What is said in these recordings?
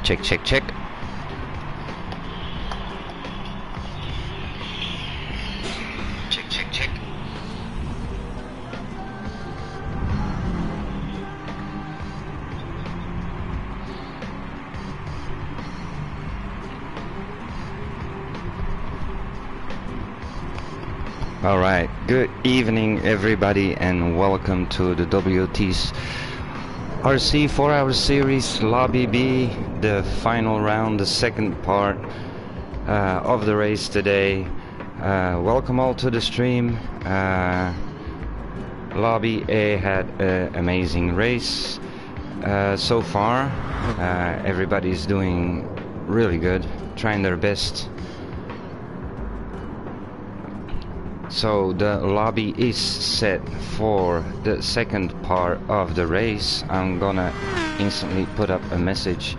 Check, check, check. Check, check, check. Alright, good evening everybody and welcome to the WTRC 4-hour series Lobby B, the final round, the second part of the race today. Welcome all to the stream. Lobby A had an amazing race so far. Everybody's doing really good, trying their best. So the lobby is set for the second part of the race. I'm gonna instantly put up a message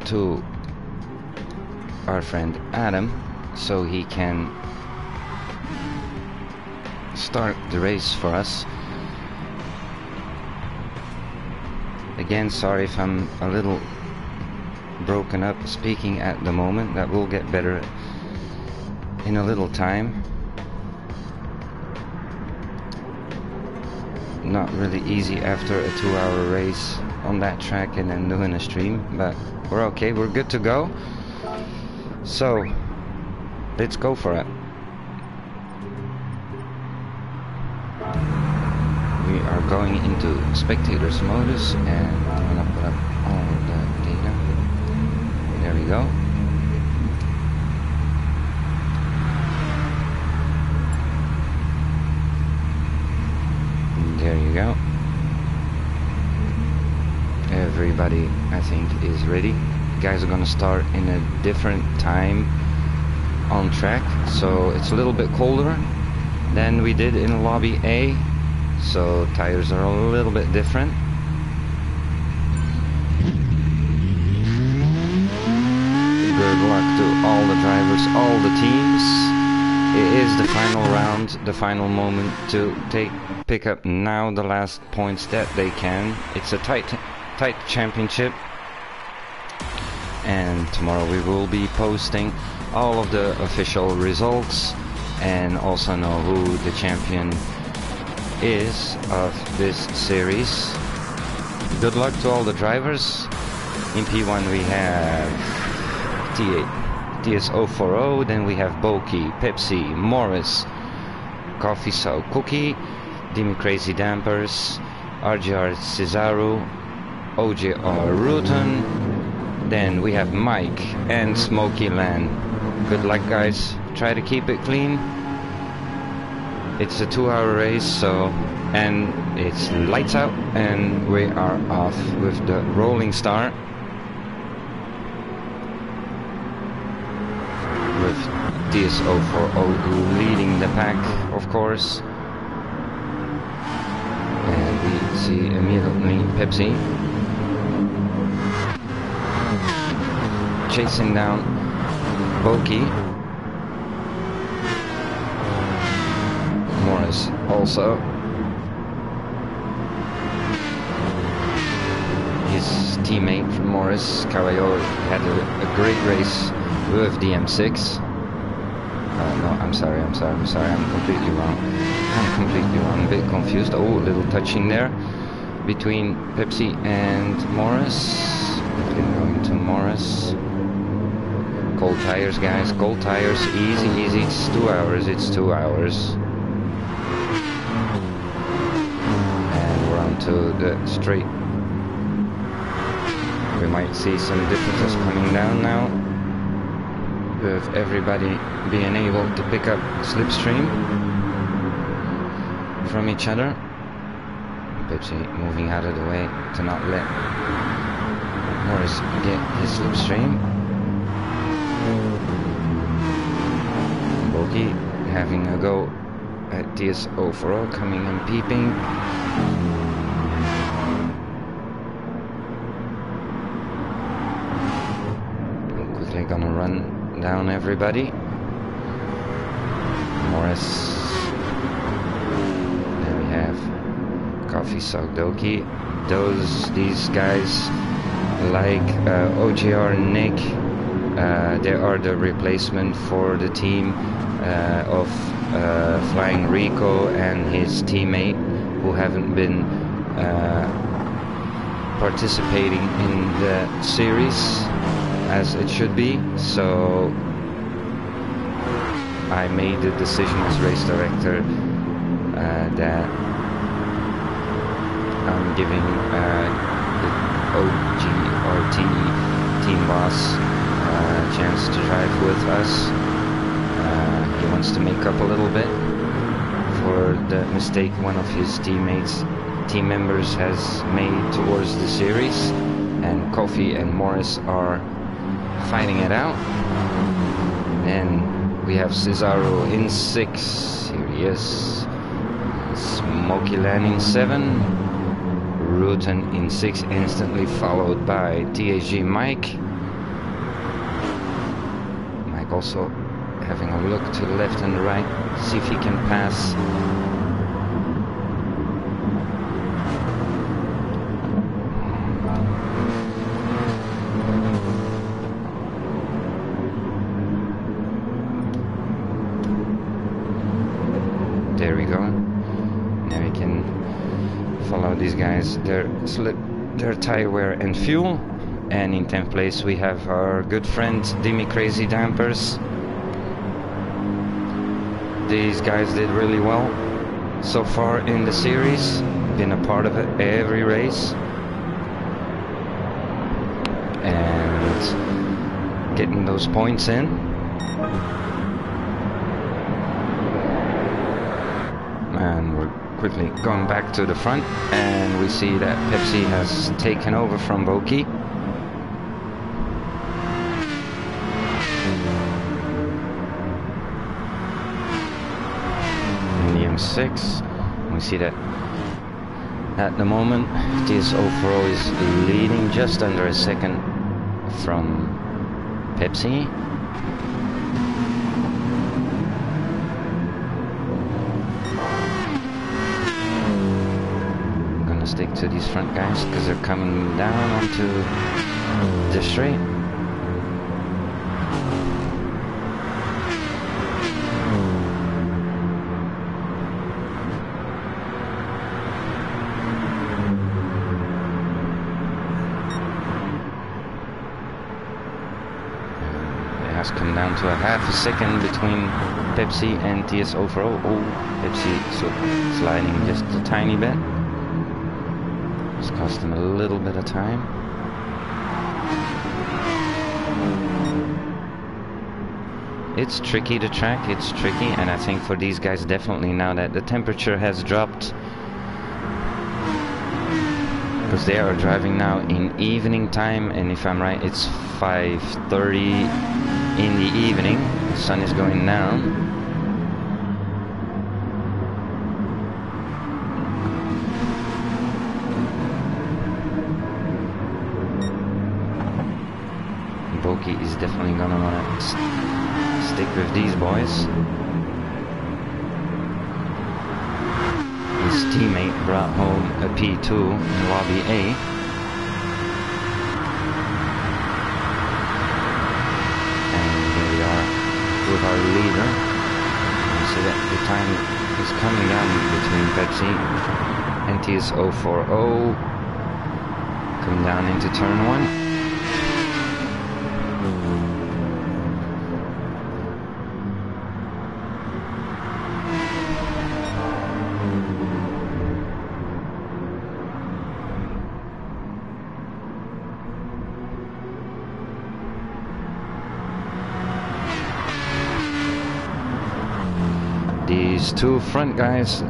to our friend Adam so he can start the race for us. Again, sorry if I'm a little broken up speaking at the moment. That will get better in a little time. Not really easy after a 2-hour race on that track and then doing a stream, but we're okay, we're good to go. So let's go for it. We are going into spectators modus and I'm gonna put up all the data. There we go. There you go. Everybody, I think, is ready. You guys are gonna start in a different time on track, so it's a little bit colder than we did in lobby A, so tires are a little bit different. Good luck to all the drivers, all the teams. It is the final round, the final moment to pick up now the last points that they can. It's a tight championship, and tomorrow we will be posting all of the official results and also know who the champion is of this series. Good luck to all the drivers. In P1 we have TS040, then we have Boki, Pepsi, Morris, Coffee So Cookie, Dimi Crazy Dampers, RGR Cesaru, OJR Rutan, then we have Mike and Smoky Land. Good luck guys, try to keep it clean. It's a 2-hour race, so, and it's lights out and we are off with the rolling start. With TS040 leading the pack, of course. And we see immediately Pepsi chasing down Boki. Morris also. His teammate from Morris, Cavallo, had a great race with the M6. No, I'm sorry, I'm completely wrong. I'm a bit confused. Oh, a little touching there between Pepsi and Morris. Going to Morris. Cold tires, guys, cold tires, easy, it's 2 hours, And we're on to the straight. We might see some differences coming down now, with everybody being able to pick up slipstream from each other. Pepsi moving out of the way to not let Morris get his slipstream. Boki having a go at TS040, coming and peeping. I'm quickly gonna run down everybody. Morris. There we have Coffee Sogdoki these guys like OGR Nick, they are the replacement for the team of Flying Rico and his teammate, who haven't been participating in the series as it should be. So I made the decision as race director that I'm giving the OGRT team boss a chance to drive with us. He wants to make up a little bit for the mistake one of his team members has made towards the series, and Kofi and Morris are fighting it out. And we have Cesaro in 6, here he is, Smoky Land in 7, Rutan in 6, instantly followed by THG Mike. Mike also having a look to the left and the right, see if he can pass. There we go. Now we can follow these guys, their tire wear and fuel. And in 10th place we have our good friend Dimi Crazy Dampers. These guys did really well so far in the series, been a part of it every race, and getting those points in. And we're quickly going back to the front, and we see that Pepsi has taken over from Boki. In 6, we see that at the moment TS04 is leading just under a second from Pepsi. I'm gonna stick to these front guys because they're coming down onto the straight. Come down to a half a second between Pepsi and TS04. Oh, Pepsi sliding just a tiny bit. It's cost them a little bit of time. It's tricky, the track, it's tricky, and I think for these guys definitely now that the temperature has dropped, because they are driving now in evening time, and if I'm right it's 5:30 in the evening. The sun is going down. Boki is definitely gonna want to stick with these boys. His teammate brought home a P2 in lobby A. With our leader, you see that the time is coming down between Pepsi and TS040, coming down into turn 1. These two front guys,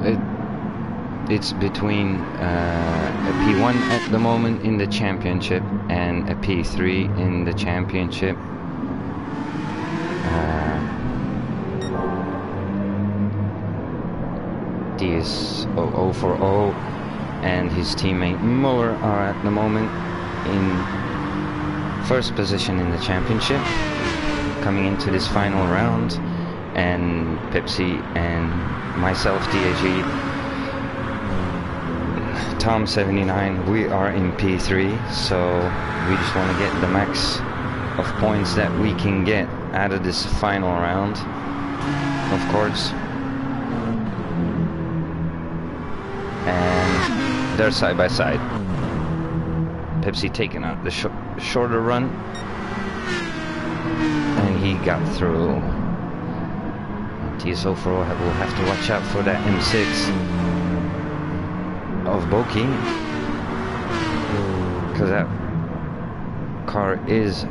it's between a P1 at the moment in the championship and a P3 in the championship. TS0040 and his teammate Muller are at the moment in first position in the championship, coming into this final round. And Pepsi and myself, DAG, Tom 79, we are in P3, so we just want to get the max of points that we can get out of this final round, of course. And they're side by side. Pepsi taking out the shorter run, and he got through. TSO4 will have to watch out for that M6 of Boki, because that car is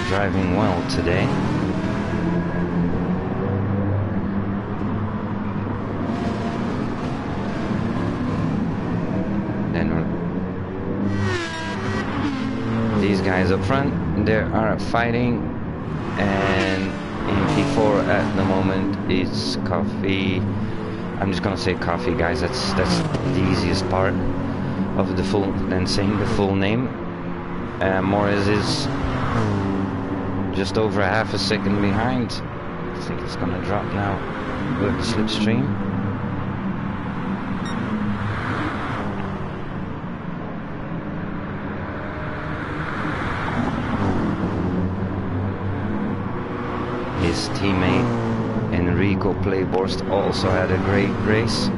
driving well today. Then these guys up front, they are fighting, and in P4 at the moment it's coffee. I'm just gonna say coffee, guys. That's the easiest part of the full, than saying the full name. Morris is just over half a second behind. I think it's gonna drop now with the slipstream. His teammate Enrico Playborst also had a great race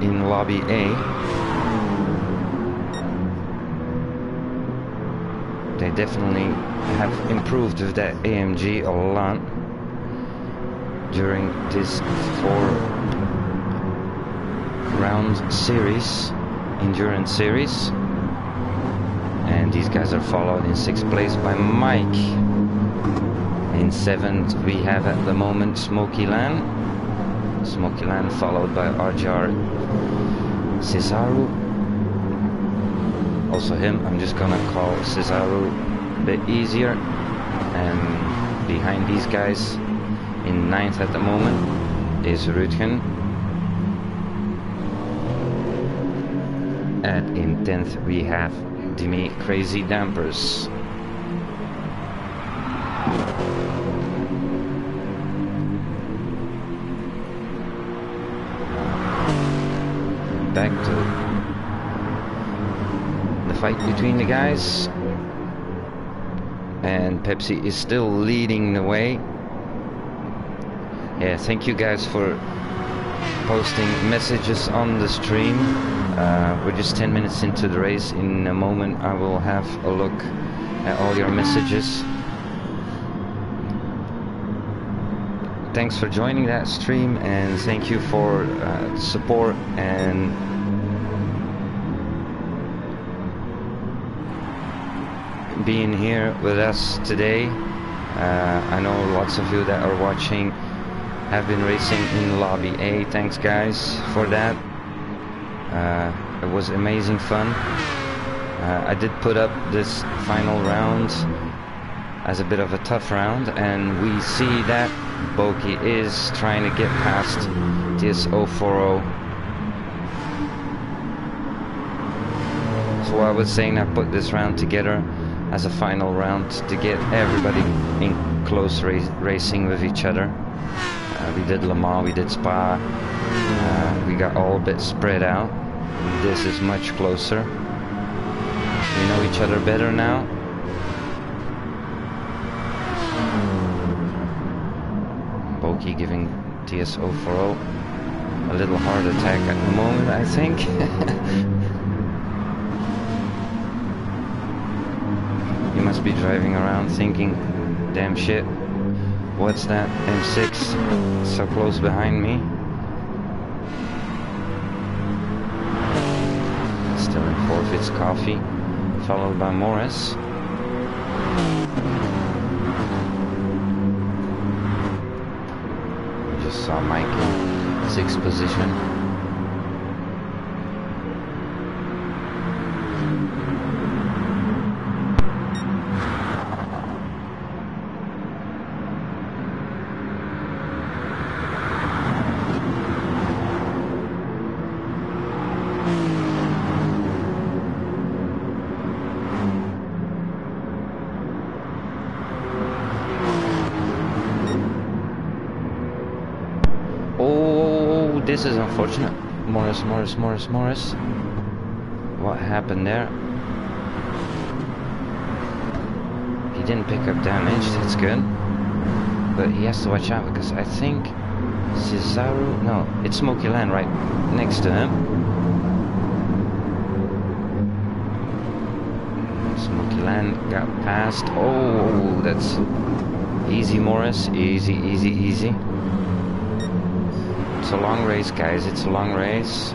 in Lobby A. They definitely have improved with that AMG a lot during this 4-round series, endurance series. And these guys are followed in 6th place by Mike. In 7th we have at the moment Smoky Land followed by RJR Cesaru. Also him, I'm just gonna call Cesaru a bit easier. And behind these guys in 9th at the moment is Rutgen. And in 10th we have Dimi Crazy Dampers. Back to the fight between the guys, and Pepsi is still leading the way. Yeah, thank you guys for posting messages on the stream. We're just 10 minutes into the race. In a moment I will have a look at all your messages. Thanks for joining that stream, and thank you for support and being here with us today. I know lots of you that are watching have been racing in Lobby A. Thanks guys for that. It was amazing fun. I did put up this final round as a bit of a tough round, and we see that Boki is trying to get past TS040. So I was saying I put this round together as a final round to get everybody in close racing with each other. We did Le Mans, we did Spa, we got all a bit spread out. This is much closer. We know each other better now. Boki giving TS040 a little heart attack at the moment, I think. He must be driving around thinking, damn shit, what's that M6 so close behind me? Still in 4th, it's Coffee, followed by Morris. Just saw Mike in 6th position. This is unfortunate. Morris. What happened there? He didn't pick up damage, that's good. But he has to watch out because I think Cesaro... No, it's Smoky Land right next to him. Smoky Land got past. Oh, that's... Easy, Morris. Easy. It's a long race, guys. It's a long race.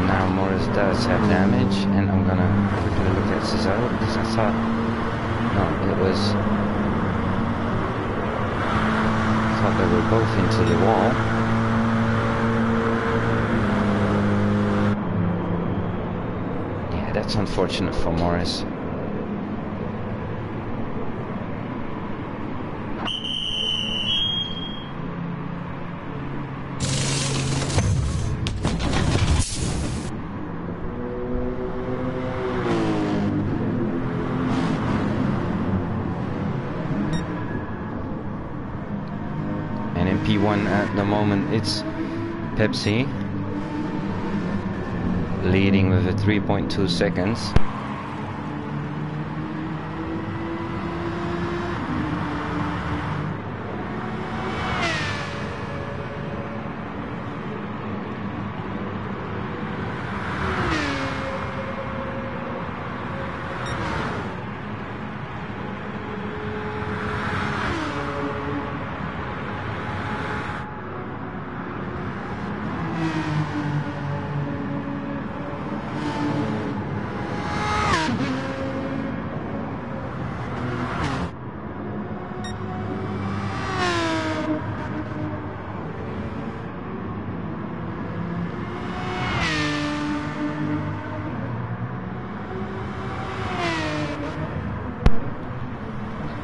Now Morris does have damage, and I'm gonna quickly look at Cesaro because I thought... No, it was... I thought they were both into the wall. That's unfortunate for Morris. And in P1 at the moment it's Pepsi leading with a 3.2 seconds.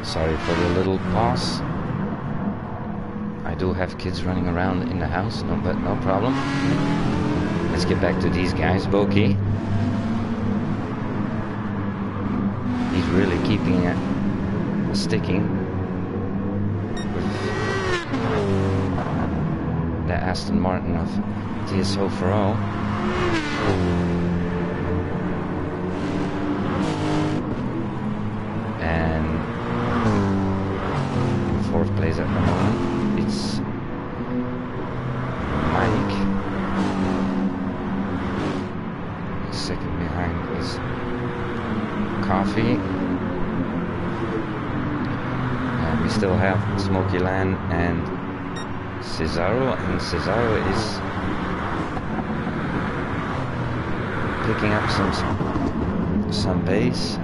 Sorry for the little pause. I do have kids running around in the house, but no problem. Let's get back to these guys. Boki. He's really keeping it sticking with the Aston Martin of TSO4O. Fourth place at the moment, it's Mike. Second behind is Coffee. And we still have Smoky Land and Cesaro, and Cesaro is picking up some pace.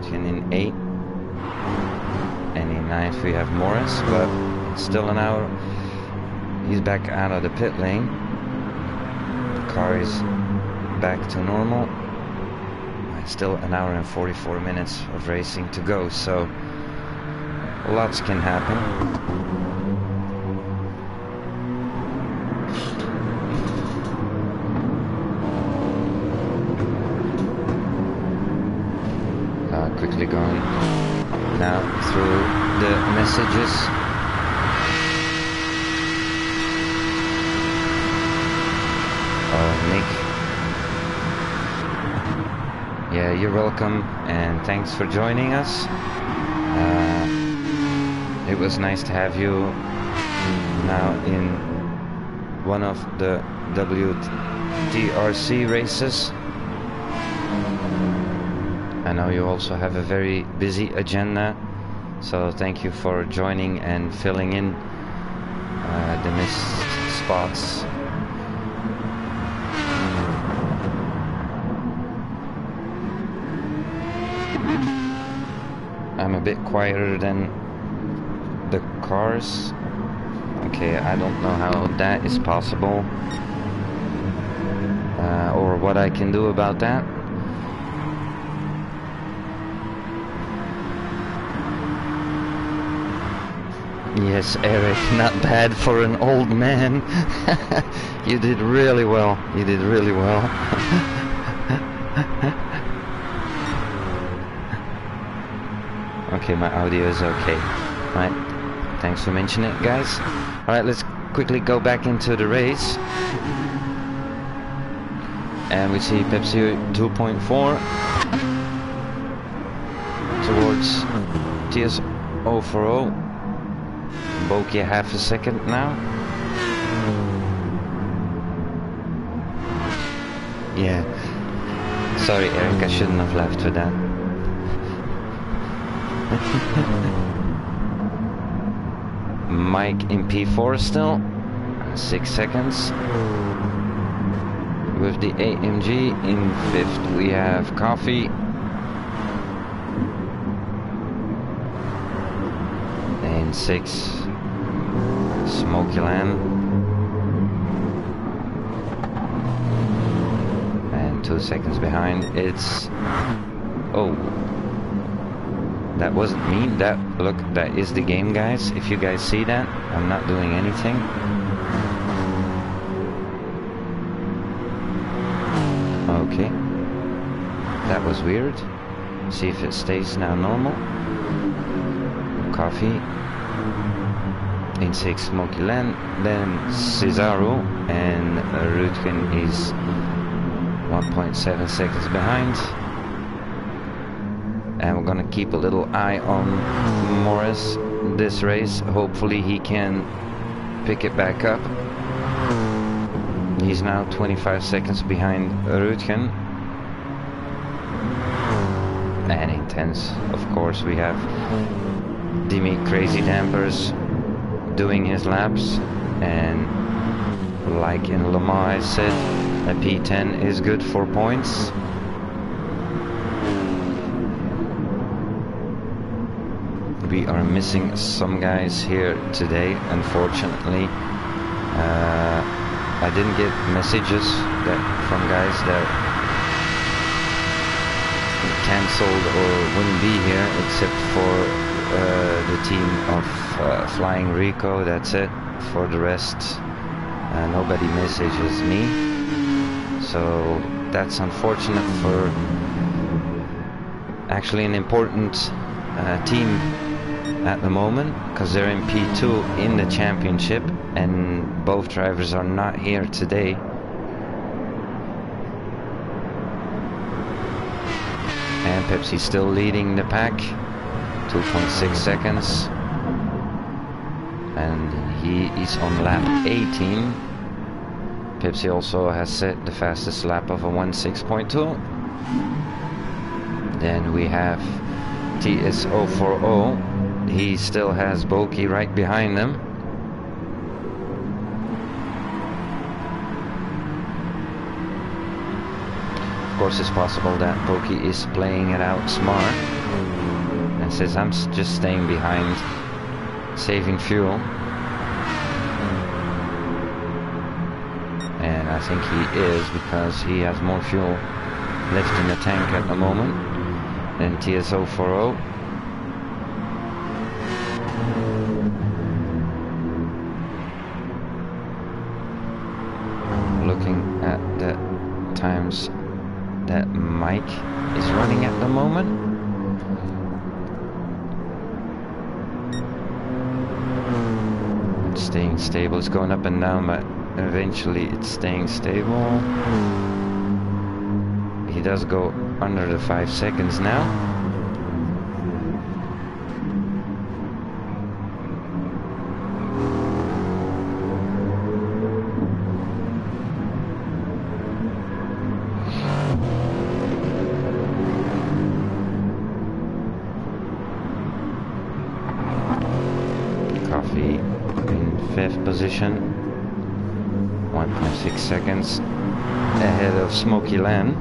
In 8th, and in 9th we have Morris, but still an hour. He's back out of the pit lane. The car is back to normal. Still an hour and 44 minutes of racing to go, so lots can happen. Quickly going now through the messages. Oh, Nick. Yeah, you're welcome, and thanks for joining us. It was nice to have you now in one of the WTRC races. I know you also have a very busy agenda, so thank you for joining and filling in the missed spots. I'm a bit quieter than the cars. Okay, I don't know how that is possible, or what I can do about that. Yes, Eric, not bad for an old man. You did really well. You did really well. Okay, my audio is okay. Right. Thanks for mentioning it, guys. Alright, let's quickly go back into the race. And we see Pepsi 2.4 towards TS040. Bokeh half a second now. Yeah. Sorry, Eric, I shouldn't have left for that. Mike in P4 still. 6 seconds. With the AMG in 5th, we have Coffee. In 6th, Smoky Land. And 2 seconds behind, it's... Oh. That wasn't me. That, look, that is the game, guys. If you guys see that, I'm not doing anything. Okay. That was weird. See if it stays now normal. Coffee. In 6th, Smoky Land. Then Cesaro. And Rutgen is 1.7 seconds behind. And we're gonna keep a little eye on Morris this race. Hopefully he can pick it back up. He's now 25 seconds behind Rutgen. And in 10th, of course, we have Dimi Crazy Dampers doing his laps. And like in Le Mans I said, a P10 is good for points. We are missing some guys here today, unfortunately. I didn't get messages from guys that cancelled or wouldn't be here, except for the team of Flying Rico. That's it. For the rest, nobody messages me. So that's unfortunate for actually an important team at the moment, because they're in P2 in the championship and both drivers are not here today. And Pepsi still leading the pack, 2.6 seconds, and he is on lap 18. Pepsi also has set the fastest lap of a 1.6.2. Then we have TS040. He still has Bokeh right behind him. Of course, it's possible that Bokeh is playing it out smart and says, I'm just staying behind, saving fuel. And I think he is, because he has more fuel left in the tank at the moment than TS040. Looking at the times that Mike is running at the moment. It's staying stable. It's going up and down, but eventually it's staying stable. He does go under the 5 seconds now. Coffee in 5th position, 1.6 seconds ahead of Smoky Land.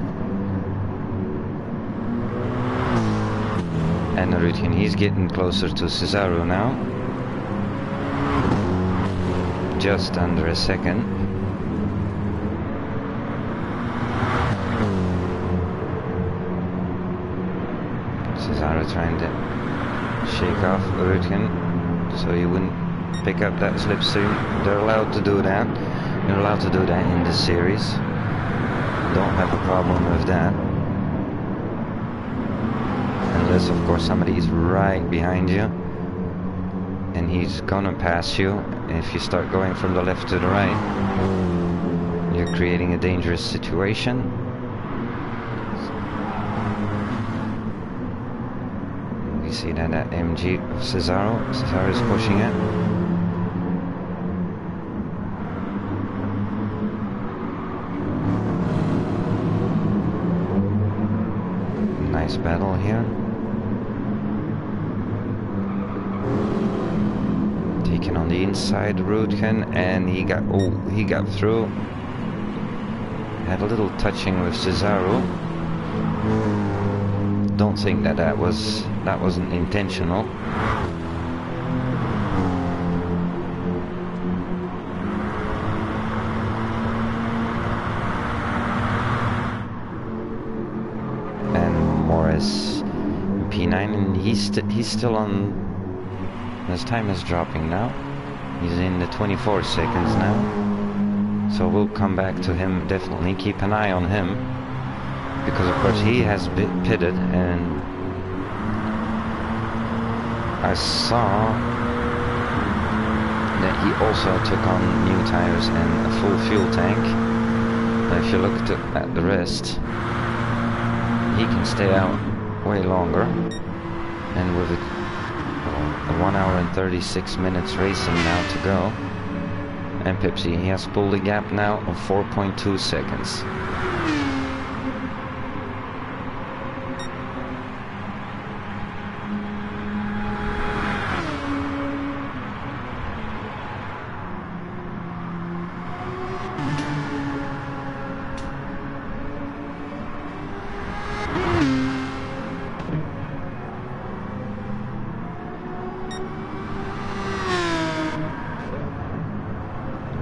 And Rutgen, he's getting closer to Cesaro now, just under a second. Cesaro trying to shake off Rutgen so he wouldn't pick up that slipstream. They're allowed to do that. You're allowed to do that in this series. Don't have a problem with that. Unless, of course, somebody is right behind you. And he's gonna pass you. If you start going from the left to the right, you're creating a dangerous situation. We see that MG of Cesaro is pushing it. Nice battle here. Taken on the inside, Rudkin, and he got through. Had a little touching with Cesaro. Don't think that wasn't intentional. And Morris P9, and he's still on. His time is dropping now. He's in the 24 seconds now. So we'll come back to him, definitely. Keep an eye on him. Because of course he has been pitted, and I saw that he also took on new tires and a full fuel tank. But if you look at the rest, he can stay out way longer. And with a 1 hour and 36 minutes racing now to go. And Pepsi, he has pulled a gap now of 4.2 seconds.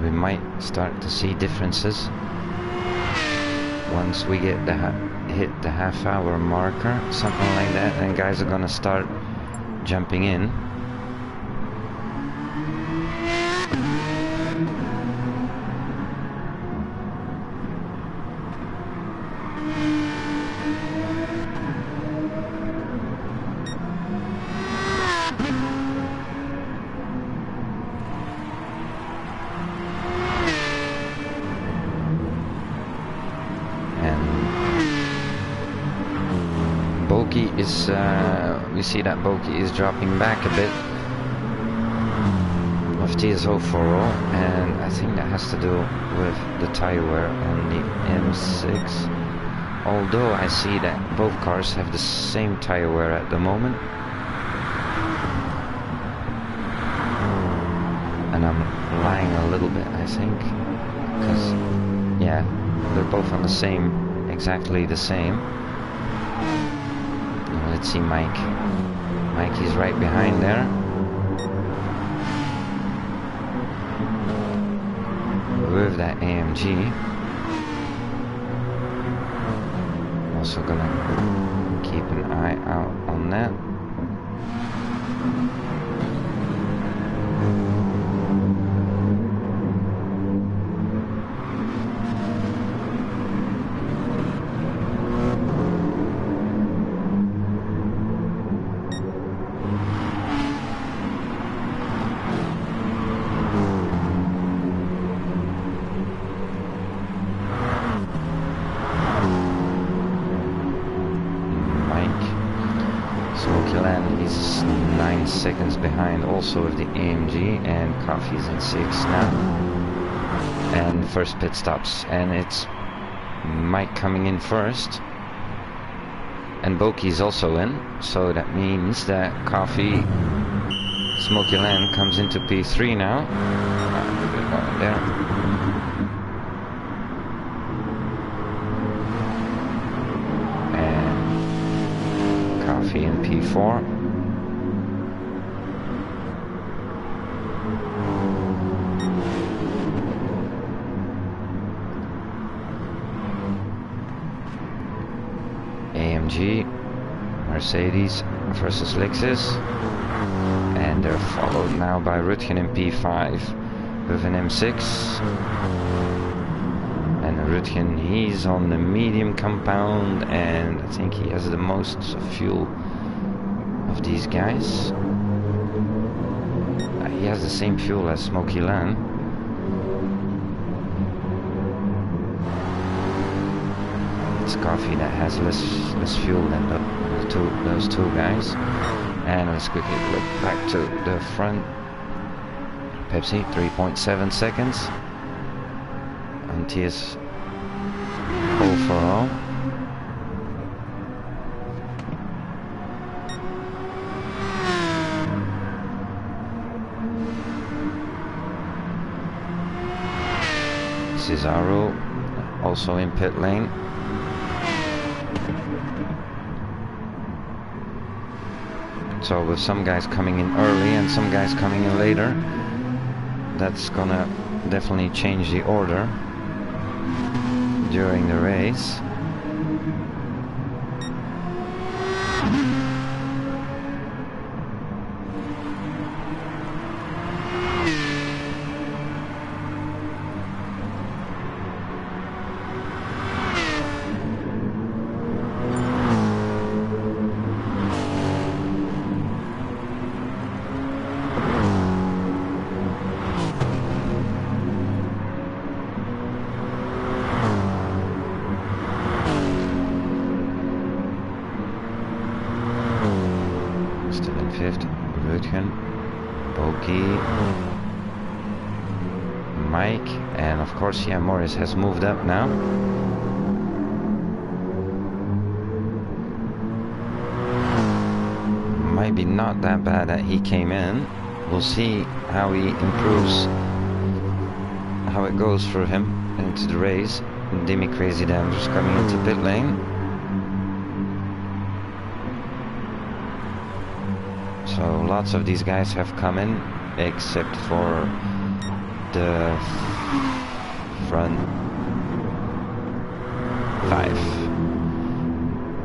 We might start to see differences once we get hit the half-hour marker, something like that, and guys are gonna start jumping in. We see that Boki is dropping back a bit of TSO4, and I think that has to do with the tire wear on the M6. Although I see that both cars have the same tire wear at the moment. And I'm lying a little bit, I think, because yeah, they're both on the same, exactly the same. Let's see Mike. Mike is right behind there. With that AMG. Also gonna keep an eye out on that. Is 9 seconds behind also with the AMG, and Coffee's in 6 now. And first pit stops, and it's Mike coming in first. And Boki's also in, so that means that Coffee Smoky Land comes into P3 now. There. In P4. AMG, Mercedes versus Lexus, and And they're followed now by Rutgen in P5 with an M6. And Rutgen, he's on the medium compound, and I think he has the most fuel of these guys. He has the same fuel as Smoky Lan. It's Coffee that has less fuel than those two guys. And let's quickly look back to the front. Pepsi, 3.7 seconds. And TS 040. Cesaro also in pit lane. So with some guys coming in early and some guys coming in later, that's gonna definitely change the order during the race. Mike, and of course, yeah, Morris has moved up now. Might be not that bad that he came in. We'll see how he improves, how it goes for him into the race. Demi Crazy Danvers coming into pit lane. So lots of these guys have come in, except for the front five.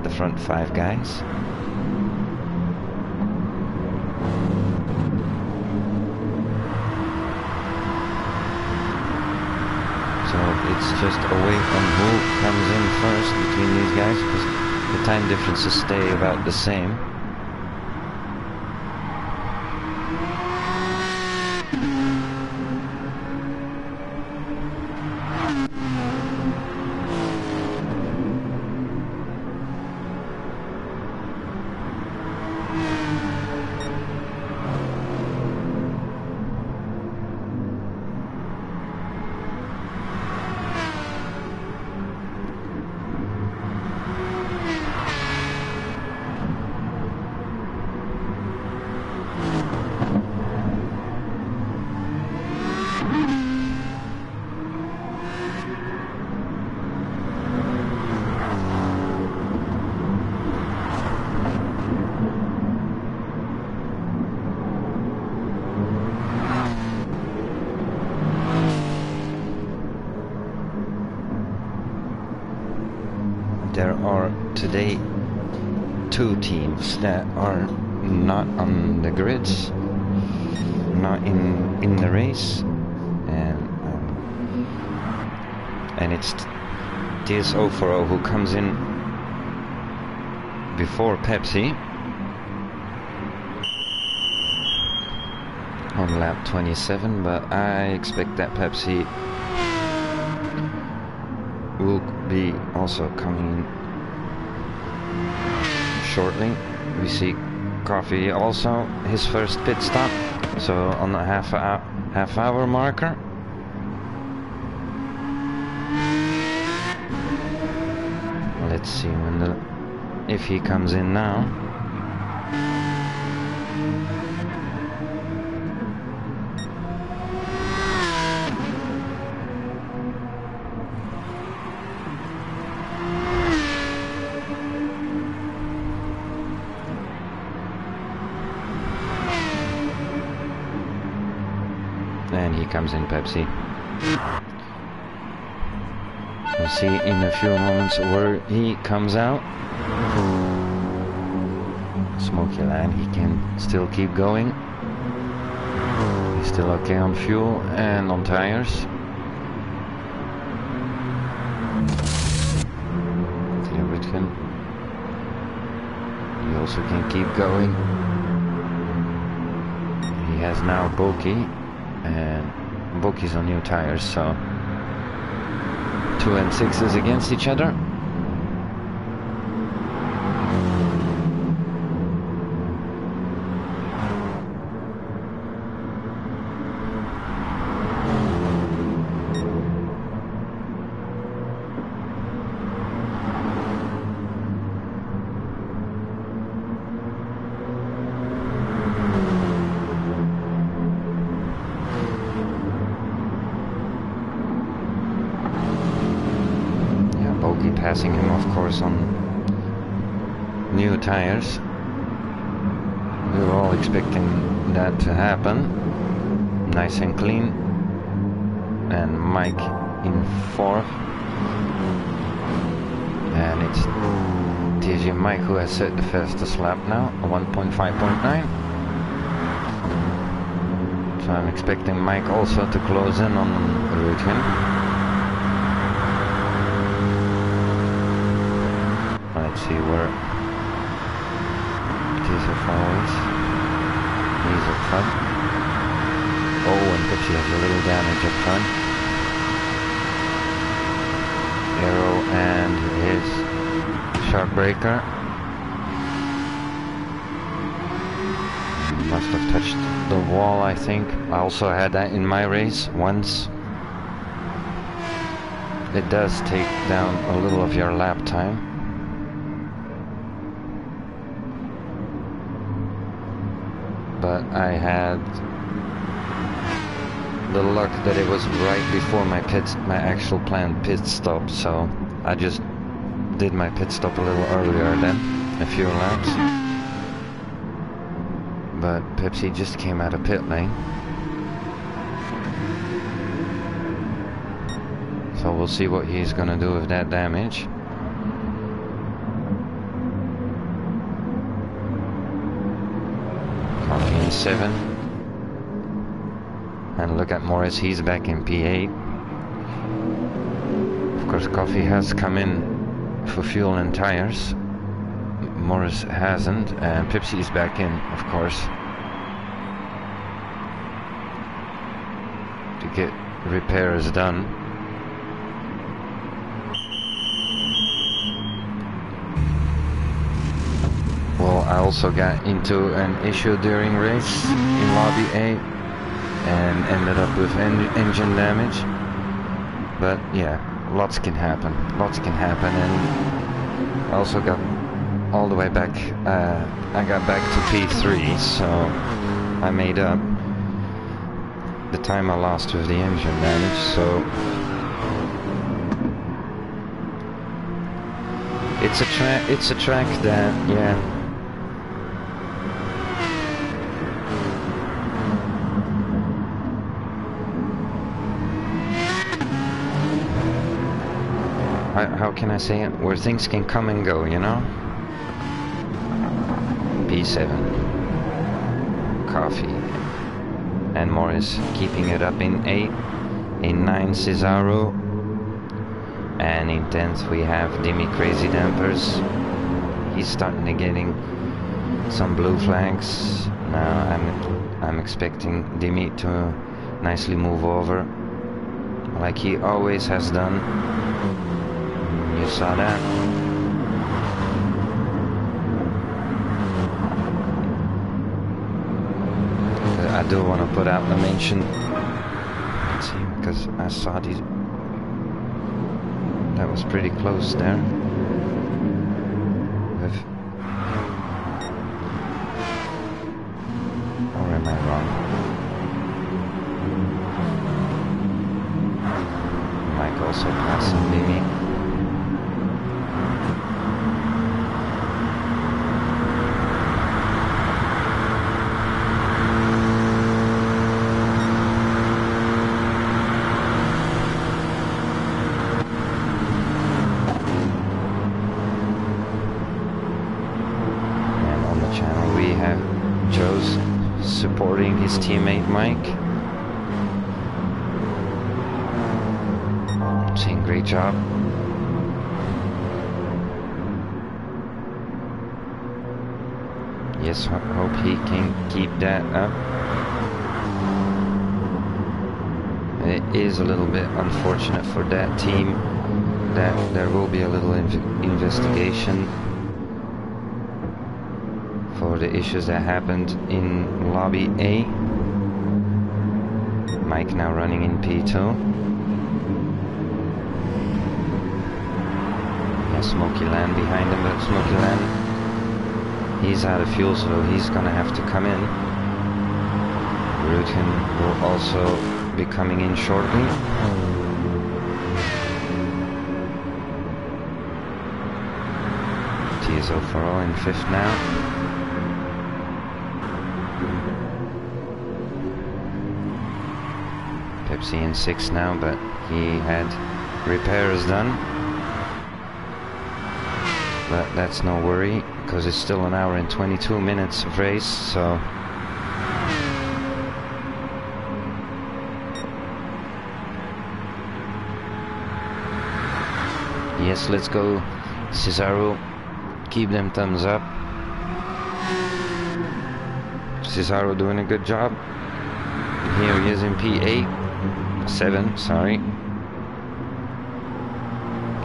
The front five guys. So it's just away from who comes in first between these guys, because the time differences stay about the same. There are today two teams that are not on the grids, not in the race, and it's TS 040 who comes in before Pepsi on lap 27, but I expect that Pepsi will be also coming shortly. We see Coffee also his first pit stop, so on the half hour marker. Let's see if he comes in now. And he comes in Pepsi. We'll see in a few moments where he comes out. Smoky Lan, he can still keep going. Still okay on fuel and on tires. He also can keep going. He has now Bulky, and Bulky's on new tires, so 2 and 6s against each other. Passing him, of course, on new tires. We were all expecting that to happen. Nice and clean. And Mike in 4th. And it's TJ Mike who has set the fastest lap now, a 1.5.9. So I'm expecting Mike also to close in on Ruudgen. Let's see where GTS is. He's up front. Oh, and Pepsi has a little damage up front. Arrow and his shock breaker. Must have touched the wall, I think. I also had that in my race once. It does take down a little of your lap time. But I had the luck that it was right before my actual planned pit stop, so I just did my pit stop a little earlier then, a few laps. But Pepsi just came out of pit lane, so we'll see what he's gonna do with that damage. Coffee in 7. And look at Morris, he's back in P8. Of course, Coffee has come in for fuel and tires. Morris hasn't, and Pepsi is back in, of course, to get repairs done. Well, I also got into an issue during race in lobby A and ended up with engine damage. But yeah, lots can happen. Lots can happen, and I also got all the way back. I got back to P3, so I made up the time I lost with the engine damage. So it's a track that, yeah. How can I say it? Where things can come and go, you know? P7. Coffee. And Morris keeping it up in 8. In 9, Cesaro. And in 10th we have Dimi Crazy Dampers. He's starting to getting some blue flags. Now I'm expecting Dimi to nicely move over, like he always has done. You saw that. I do want to put out a mention. Let's see, because I saw these. That was pretty close there. Or am I wrong? Mike also passing Mimi. Supporting his teammate Mike. job. Yes, hope he can keep that up. It is a little bit unfortunate for that team that there will be a little investigation for the issues that happened in Lobby A. Mike now running in P2. Yeah, Smoky Land behind him, but Smoky Land, he's out of fuel, so he's gonna have to come in. Rutin will also be coming in shortly. TSO for all in 5th now. Pepsi in 6th now, but he had repairs done. But that's no worry, because it's still an hour and 22 minutes of race, so yes, let's go, Cesaro. Keep them thumbs up. Cesaro doing a good job. Here he is in P8. 7, sorry.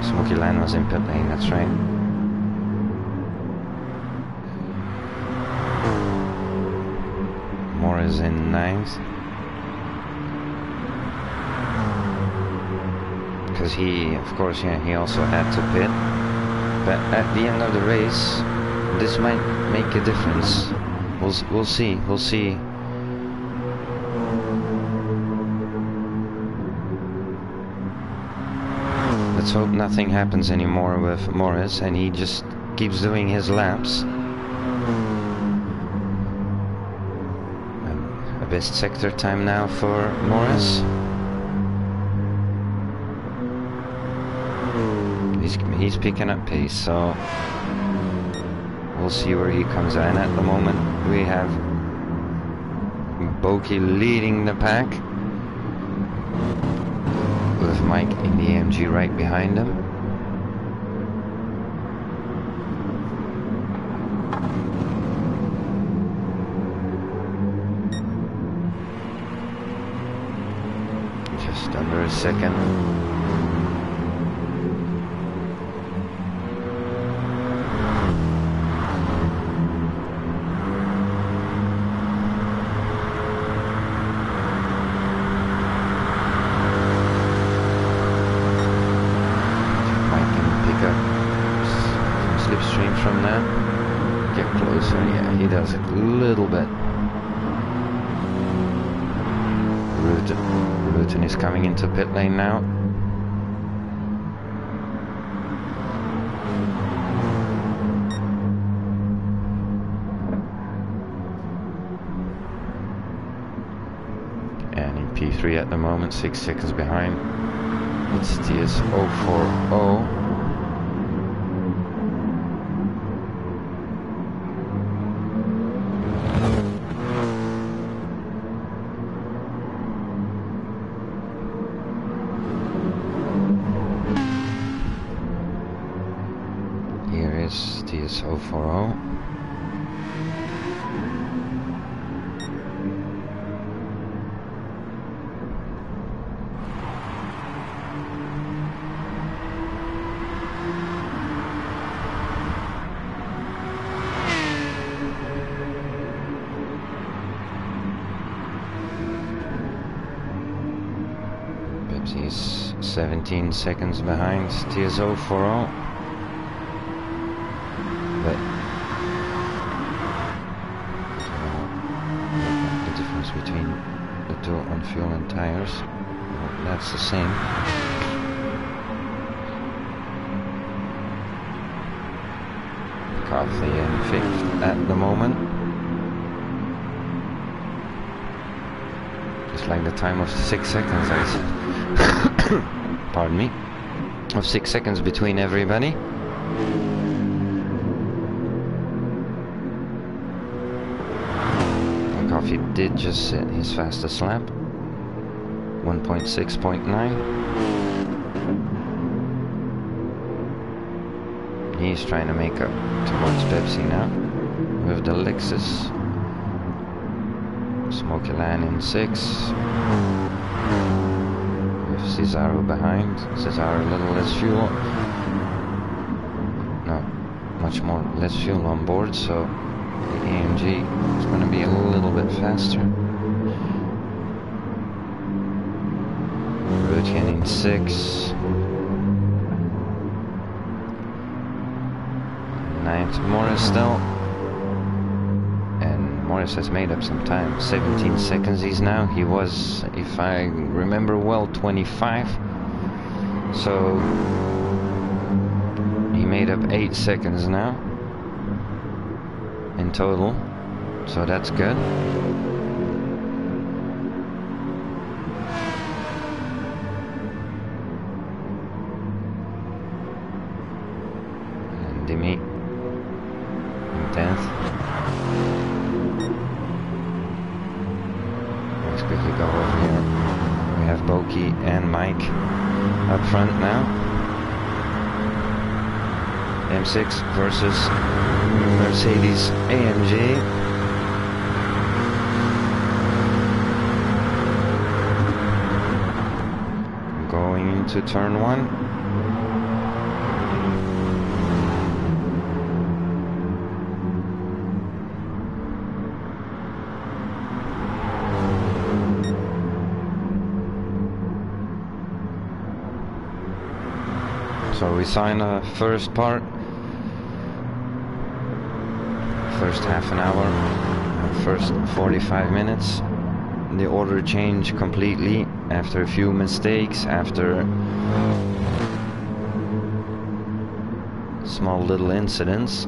Smoky Land was in pit lane, that's right. Morris in 9th. Because he, of course, yeah, he also had to pit. But at the end of the race, this might make a difference. We'll see. We'll see. Let's hope nothing happens anymore with Morris, and he just keeps doing his laps. A best sector time now for Morris. He's picking up pace, so we'll see where he comes in. At the moment, we have Boki leading the pack, with Mike in the AMG right behind him. Just under a second. From there, get closer. Yeah, he does it a little bit. Rutin is coming into pit lane now. And in P3 at the moment, 6 seconds behind. It's TS040. TS040. Pepsi's 17 seconds behind TS040. But the difference between the two on fuel and tires, well, that's the same. Coffee in 5th at the moment. Just like the time of 6 seconds, I said. Pardon me. Of 6 seconds between everybody. Coffee did just set his fastest lap, 1.6.9. He's trying to make up towards Pepsi now with the Lexus. Smoky Land in 6. With Cesaro behind. Cesaro a little less fuel. No, much more less fuel on board, so the AMG is going to be a little bit faster. Routian in 6. 9th Morris still. And Morris has made up some time. 17 seconds he's now. He was, if I remember well, 25. So he made up 8 seconds now in total. So that's good. And Demi in 10th. Let's quickly go over here. We have Boki and Mike up front now. M6 versus Mercedes AMG. Going into turn 1. So we sign the first part, first half an hour, first 45 minutes. The order changed completely after a few mistakes, after small little incidents.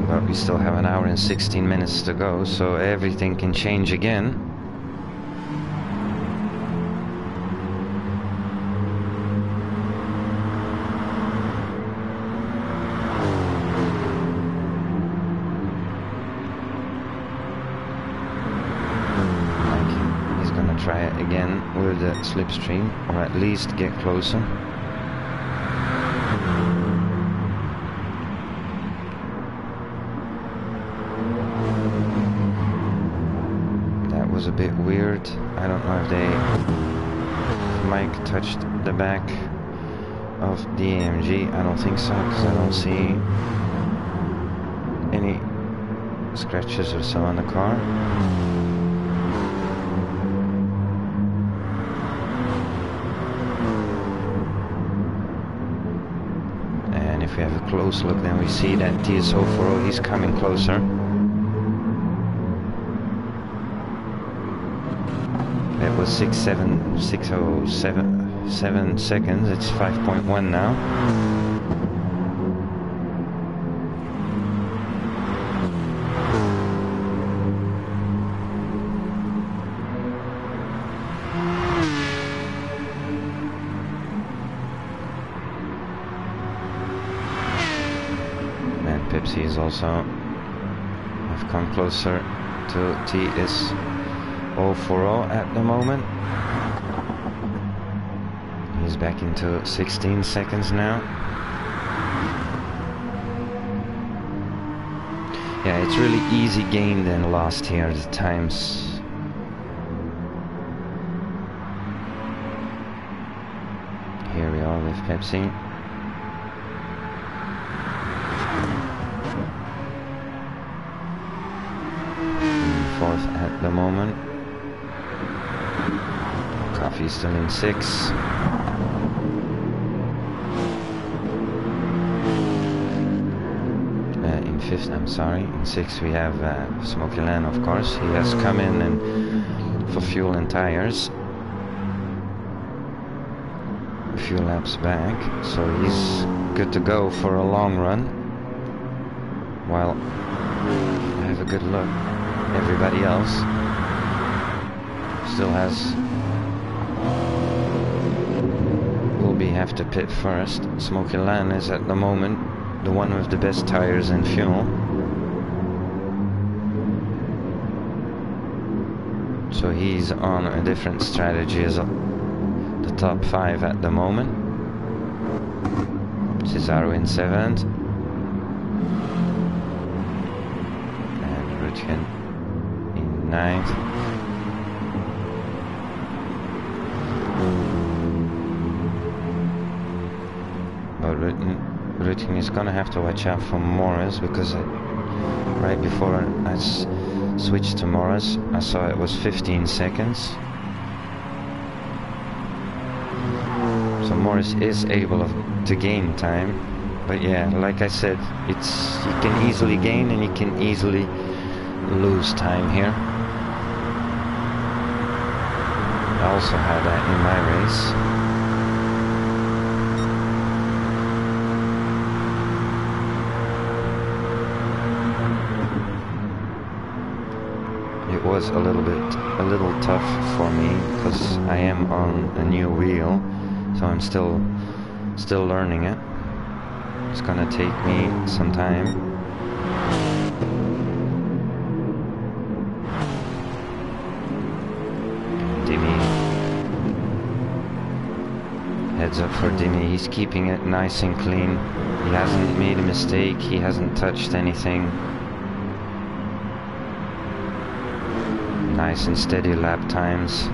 But we still have an hour and 16 minutes to go, so everything can change again. Try it again with the slipstream, or at least get closer. That was a bit weird. I don't know if Mike touched the back of the AMG. I don't think so, because I don't see any scratches or so on the car. If we have a close look, then we see that TS040, he's coming closer. That was 607 seconds. It's 5.1 now. Pepsi is also have come closer to TS040 at the moment. He's back into 16 seconds now. Yeah, it's really easy gained and lost here at times. Here we are with Pepsi. Fourth at the moment. Coffee still in 6. In 5th, I'm sorry. In 6th we have Smoky Land, of course. He has come in and for fuel and tires. A few laps back, so he's good to go for a long run. While I have a good look. Everybody else still will have to pit first. Smoky Land is at the moment the one with the best tires and fuel. So he's on a different strategy as the top 5 at the moment. Cesaro in 7th. And Rutgen in 9th. But Rutgen is gonna have to watch out for Morris, because right before I switched to Morris, I saw it was 15 seconds. So Morris is able to gain time, but yeah, like I said, you can easily gain and you can easily lose time here. I also had that in my race. It was a little tough for me because I am on a new wheel. So I'm still learning it. It's gonna take me some time. Dimmy. Heads up for Dimmy. He's keeping it nice and clean. He hasn't made a mistake. He hasn't touched anything. Nice and steady lap times.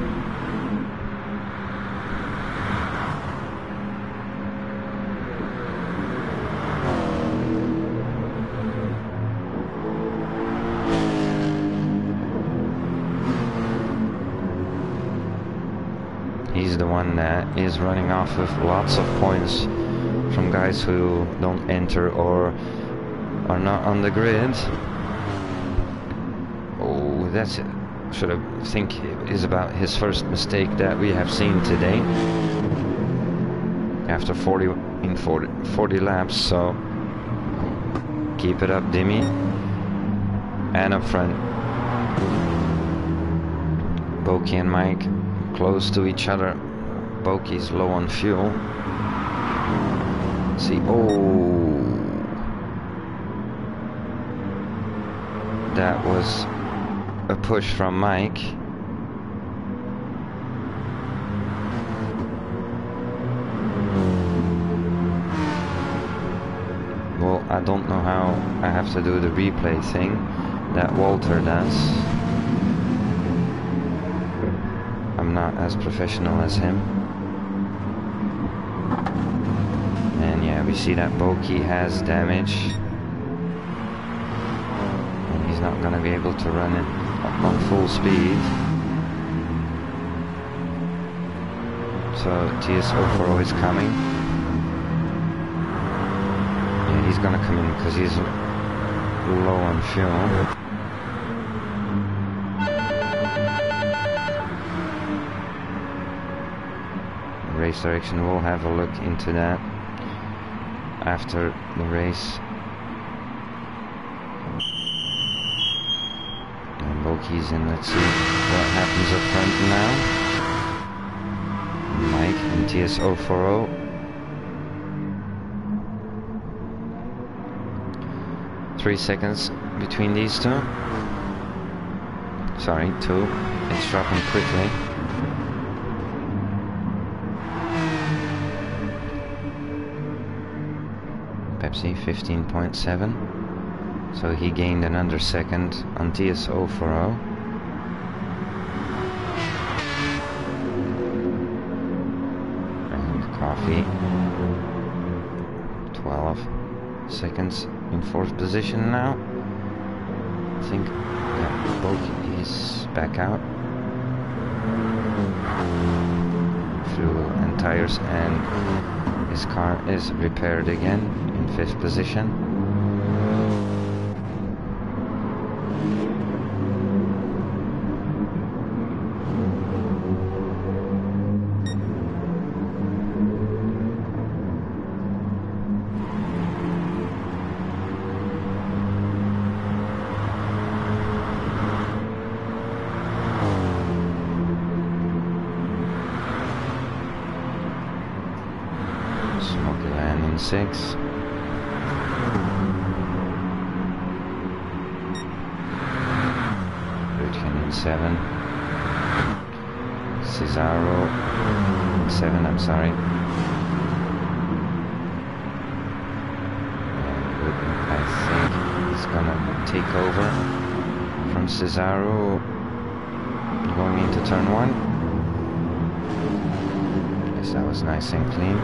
He's the one that is running off with lots of points from guys who don't enter or are not on the grid. Oh, that's it. Should have think is about his first mistake that we have seen today. After 40 laps, so keep it up, Dimmy. And up front, Boki and Mike close to each other. Boki's low on fuel. See, oh, that was a push from Mike. Well, I don't know how I have to do the replay thing that Walter does. I'm not as professional as him. And yeah, we see that Boki has damage. And he's not going to be able to run it on full speed. So TS04 is coming. Yeah, he's gonna come in because he's low on fuel. Race direction, we'll have a look into that after the race. Boki's in. Let's see what happens up front now. Mike and TS040. Three seconds between these two. Sorry, 2. It's dropping quickly. Pepsi 15.7. So he gained another second on TS040. And Coffee 12 seconds in 4th position now. I think Boki is back out. Fuel and tires, and his car is repaired again in 5th position. Smoky in 6. Rutgen in 7. Cesaro in 7, I'm sorry. take over from Cesaro going into turn 1. Yes, that was nice and clean.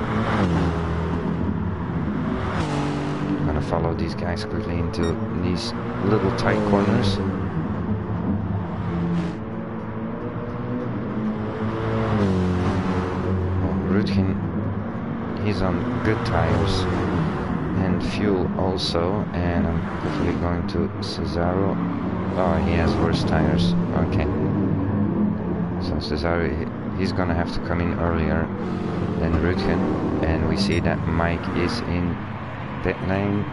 I'm gonna follow these guys quickly into these little tight corners. Rutgen, he's on good tires and fuel also, and I'm quickly going to Cesaro. Oh, he has worse tires. Okay. So Cesaro, he's gonna have to come in earlier than Rutgen, and we see that Mike is in pit lane.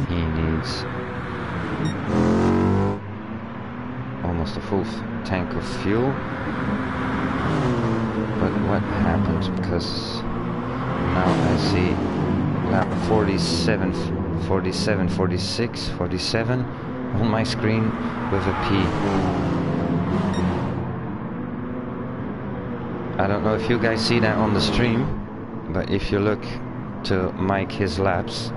He needs almost a full tank of fuel. But what happens, because now I see lap 47, 47, 46, 47 on my screen with a P. I don't know if you guys see that on the stream, but if you look to Mike his laps,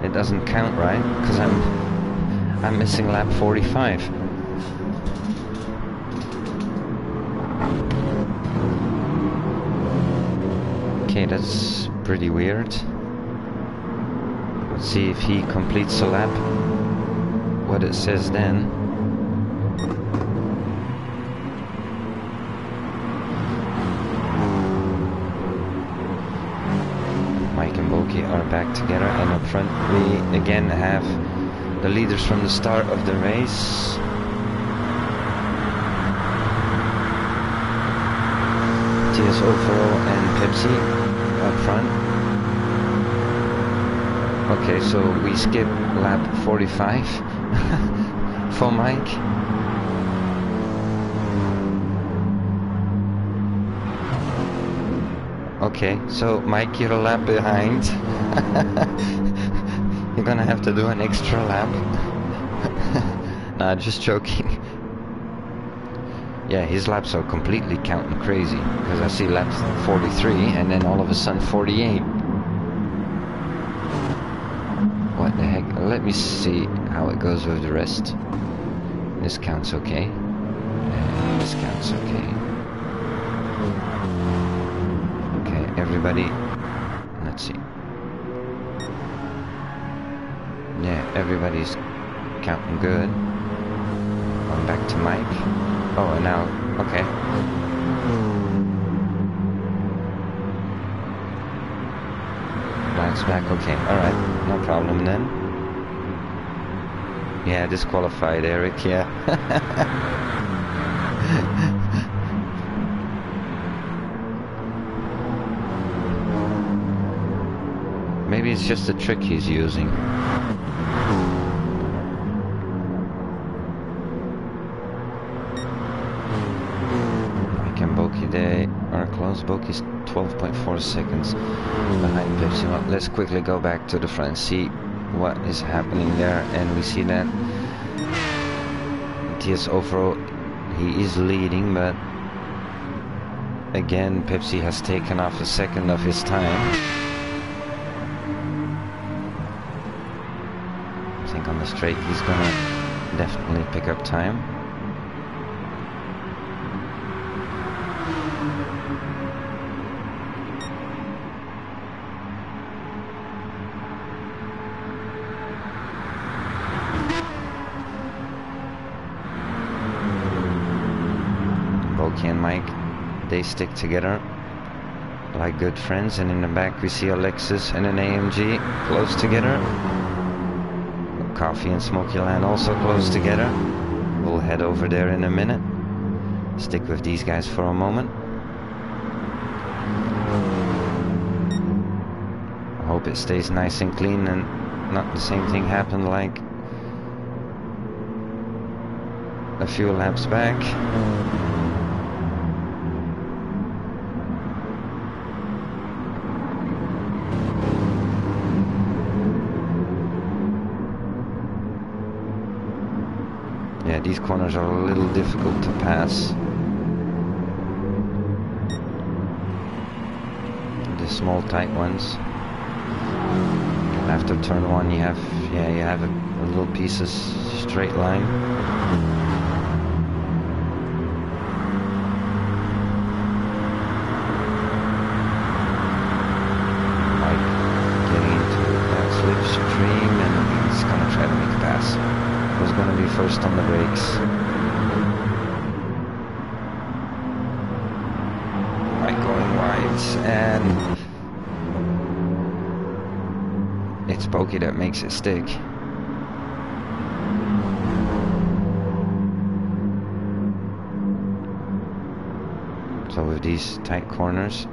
it doesn't count, right? Because I'm missing lap 45. Okay, that's pretty weird. Let's see if he completes a lap, what it says then. Mike and Boki are back together, and up front we again have the leaders from the start of the race. GTS and Pepsi up front. Okay, so we skip lap 45 for Mike. Okay, so Mike, you're a lap behind. You're gonna have to do an extra lap. Nah, just joking. Yeah, his laps are completely counting crazy, because I see lap 43 and then all of a sudden 48. What the heck? Let me see how it goes with the rest. This counts okay. And this counts okay. Okay, everybody. Let's see. Yeah, everybody's counting good. I'm back to Mike. Oh, and now, okay. Black's back, okay, alright, no problem then. Yeah, disqualified Eric, yeah. Maybe it's just a trick he's using. They are close. Boki's 12.4 seconds behind Pepsi. Well, let's quickly go back to the front, see what is happening there, and we see that GTS overall he is leading, but again Pepsi has taken off a second of his time. I think on the straight he's gonna definitely pick up time. And Mike, they stick together like good friends, and in the back we see a Lexus and an AMG close together. Coffee and Smoky Land also close together. We'll head over there in a minute. Stick with these guys for a moment. I hope it stays nice and clean and not the same thing happened like a few laps back. Yeah, these corners are a little difficult to pass. The small tight ones. after turn 1 you have, yeah, you have a little piece of straight line. Like getting into that slipstream, and he's gonna try to make a pass. Who's gonna be first on the brakes? Mike going wide, and it's Pokey that makes it stick. So with these tight corners.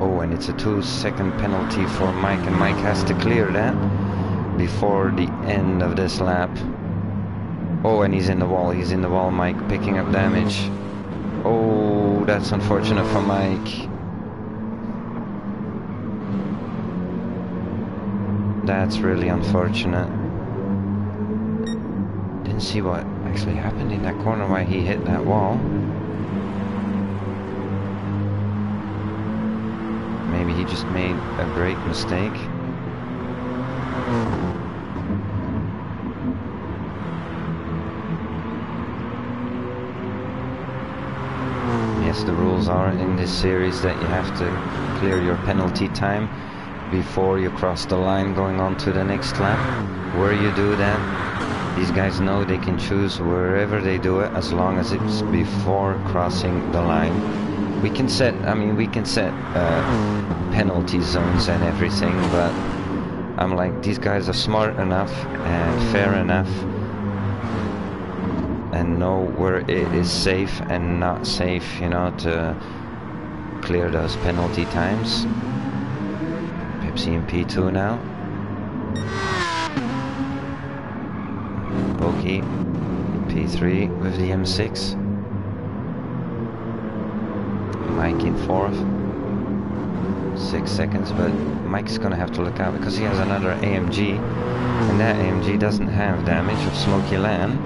Oh, and it's a 2-second penalty for Mike, and Mike has to clear that before the end of this lap. Oh, and he's in the wall, Mike picking up damage. Oh, that's unfortunate for Mike. That's really unfortunate. Didn't see what actually happened in that corner, why he hit that wall. Maybe he just made a brake mistake. Yes, the rules are in this series that you have to clear your penalty time before you cross the line going on to the next lap. Where you do that, these guys know they can choose wherever they do it as long as it's before crossing the line. We can set, penalty zones and everything, but I'm like, these guys are smart enough and fair enough and know where it is safe and not safe, you know, to clear those penalty times. Pepsi in P2 now. Pokey P3 with the M6. Mike in 4th. 6 seconds, but Mike's gonna have to look out because he has another AMG, and that AMG doesn't have damage of Smoky Land.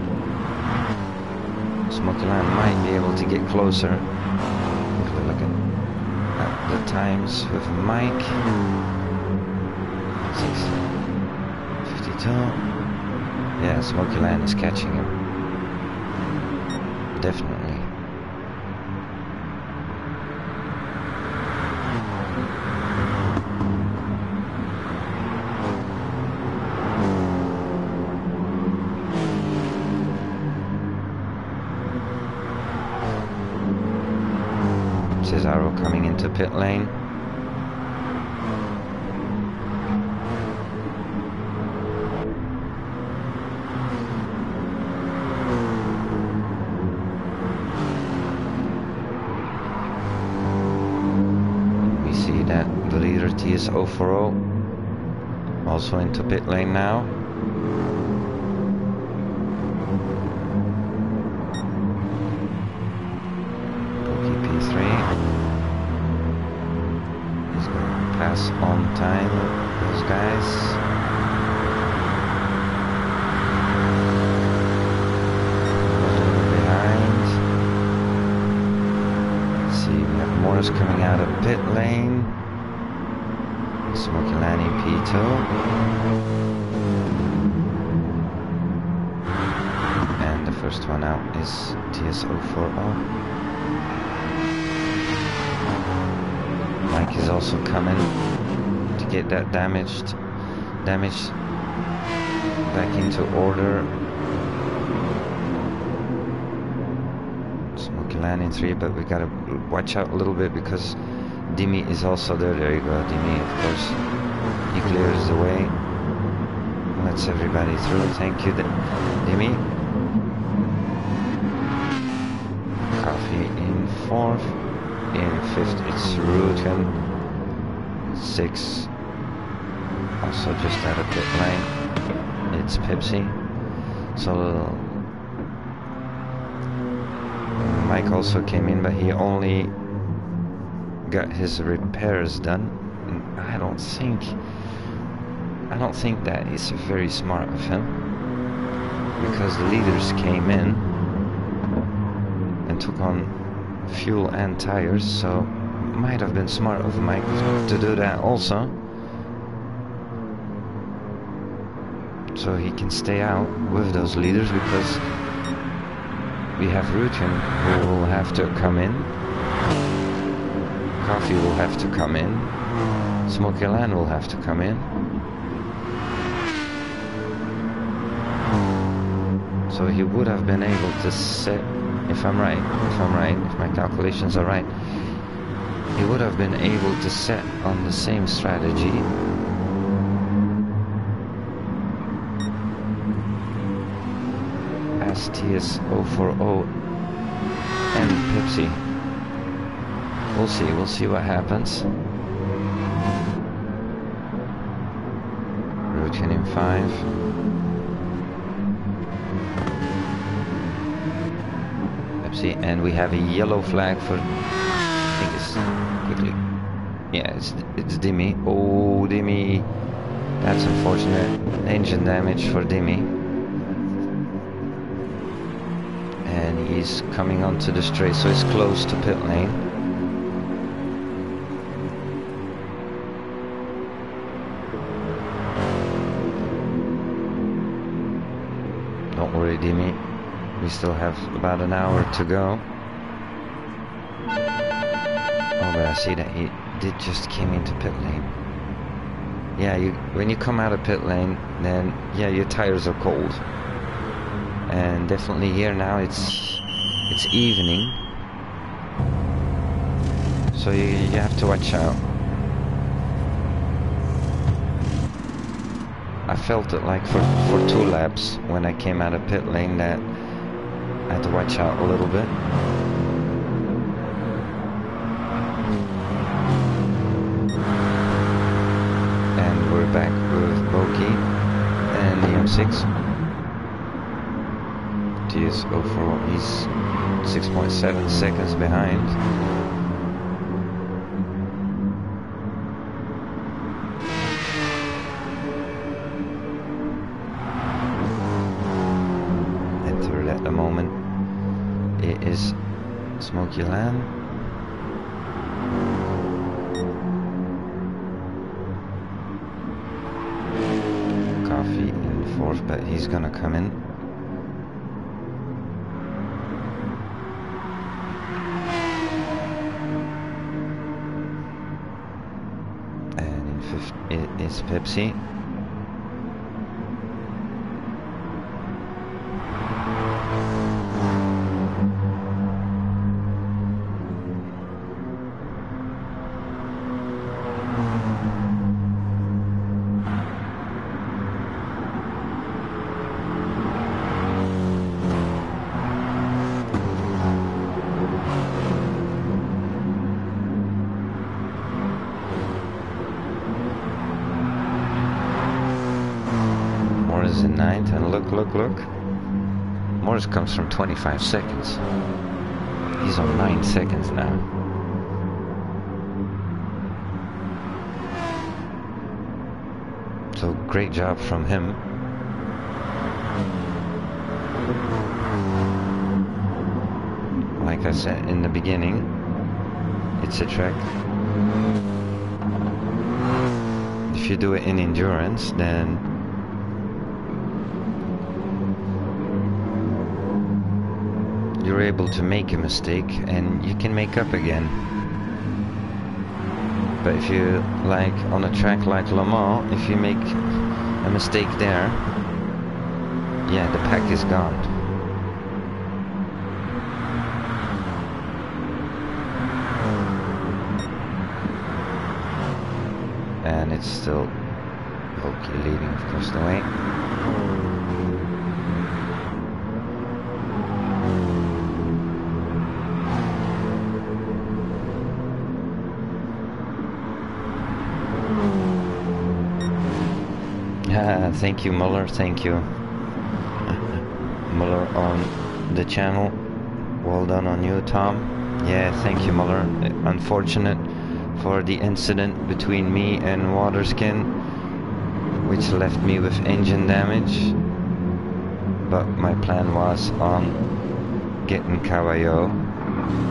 Smoky Land might be able to get closer. If we look at the times with Mike. 6:52. Yeah, Smoky Land is catching him. Definitely. Cesaro coming into pit lane. We see that the leader TS040 also into pit lane now. On time, those guys. A little behind. Let's see, we have Morris coming out of pit lane. Smoky Lanny P2. And the first one out is TS040. Mike is also coming to get that damage back into order. Smoky Land in 3, but we gotta watch out a little bit because Dimi is also there. There you go, Dimi, of course. He clears the way. Lets everybody through. Thank you, Dimi. Coffee in 4th. In 5th it's Ruten. 6 also just out of pit lane, it's Pepsi. So Mike also came in, but he only got his repairs done. And I don't think that is very smart of him, because the leaders came in and took on fuel and tires, so might have been smart of Mike to do that also. so he can stay out with those leaders, because we have Rutin who will have to come in, Coffee will have to come in, Smoky Land will have to come in. So he would have been able to set, if I'm right, if my calculations are right, he would have been able to set on the same strategy as TS040 and Pepsi. We'll see what happens. Routine in 5. Pepsi, and we have a yellow flag for, I think it's quickly. Yeah, it's Dimmy. Oh, Dimmy. That's unfortunate. Engine damage for Dimmy. And he's coming onto the straight, so he's close to pit lane. Don't worry, Dimmy. We still have about an hour to go. Oh, but I see that he did just came into pit lane. Yeah, when you come out of pit lane, then yeah, your tires are cold. And definitely here now it's evening, so you have to watch out. I felt it like for 2 laps when I came out of pit lane that I had to watch out a little bit. And we're back with Boki and the M6. TS040, he's 6.7 seconds behind. Entered at the moment. It is Smoky Land. Coffee in 4th, but he's gonna come in. It's Pepsi. In 9th, and look. Morris comes from 25 seconds. He's on 9 seconds now. So great job from him. Like I said in the beginning, it's a track. If you do it in endurance, then you're able to make a mistake and you can make up again. But if you, like on a track like Le Mans, if you make a mistake there, yeah, the pack is gone. And it's still Loki leading across the way. Thank you, Muller. Thank you, Muller, on the channel. Well done on you, Tom. Yeah, thank you, Muller. Unfortunate for the incident between me and Waterskin, which left me with engine damage. But my plan was on getting Caballo,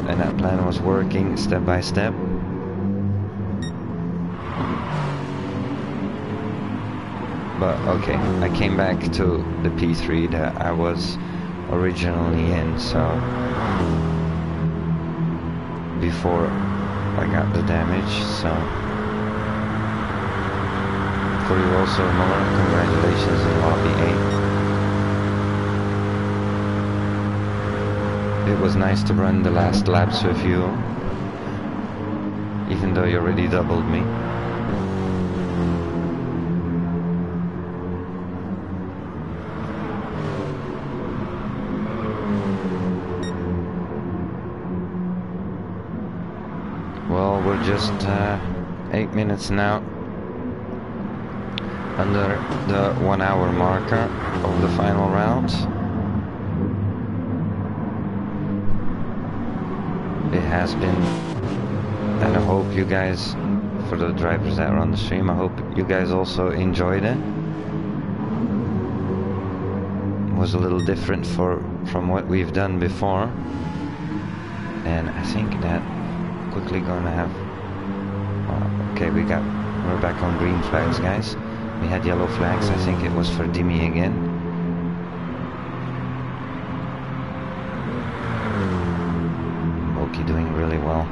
and that plan was working step by step. But okay, I came back to the P3 that I was originally in, so before I got the damage, so for you also, Muller, congratulations in Lobby 8. It was nice to run the last laps with you, even though you already doubled me. Well, we're just 8 minutes now under the 1 hour marker of the final round. It has been, and I hope you guys, for the drivers that are on the stream, I hope you guys also enjoyed it. It was a little different from what we've done before, and I think that quickly gonna have okay, we're back on green flags, guys. We had yellow flags. I think it was for Dimi again. Moki doing really well,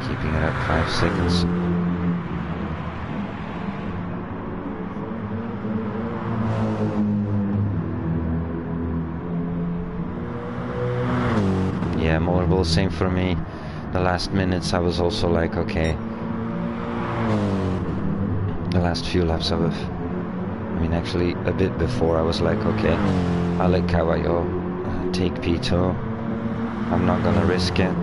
keeping it at 5 seconds. Yeah, more or less same for me. The last minutes I was also like, okay. The last few laps of it, I mean actually a bit before, I was like, okay, I'll let Cavallo take P2. I'm not gonna risk it.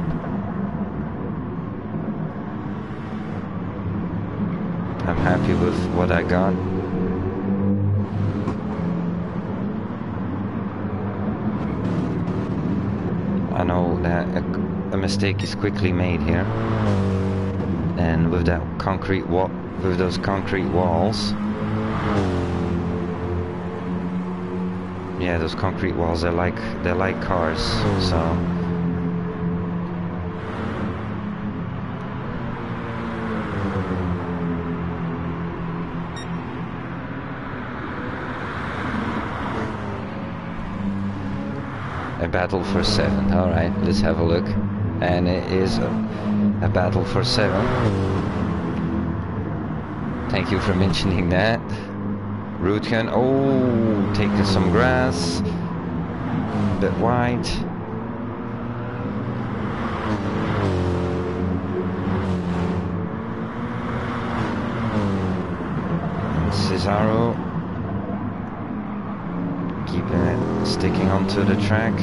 I'm happy with what I got. I know that a mistake is quickly made here, and with that concrete wall, with those concrete walls, yeah, those concrete walls, they're like cars, so a battle for 7. All right, let's have a look. And it is a battle for 7. Thank you for mentioning that. Rootgen, oh, taking some grass. A bit wide. And Cesaro keeping it, sticking onto the track.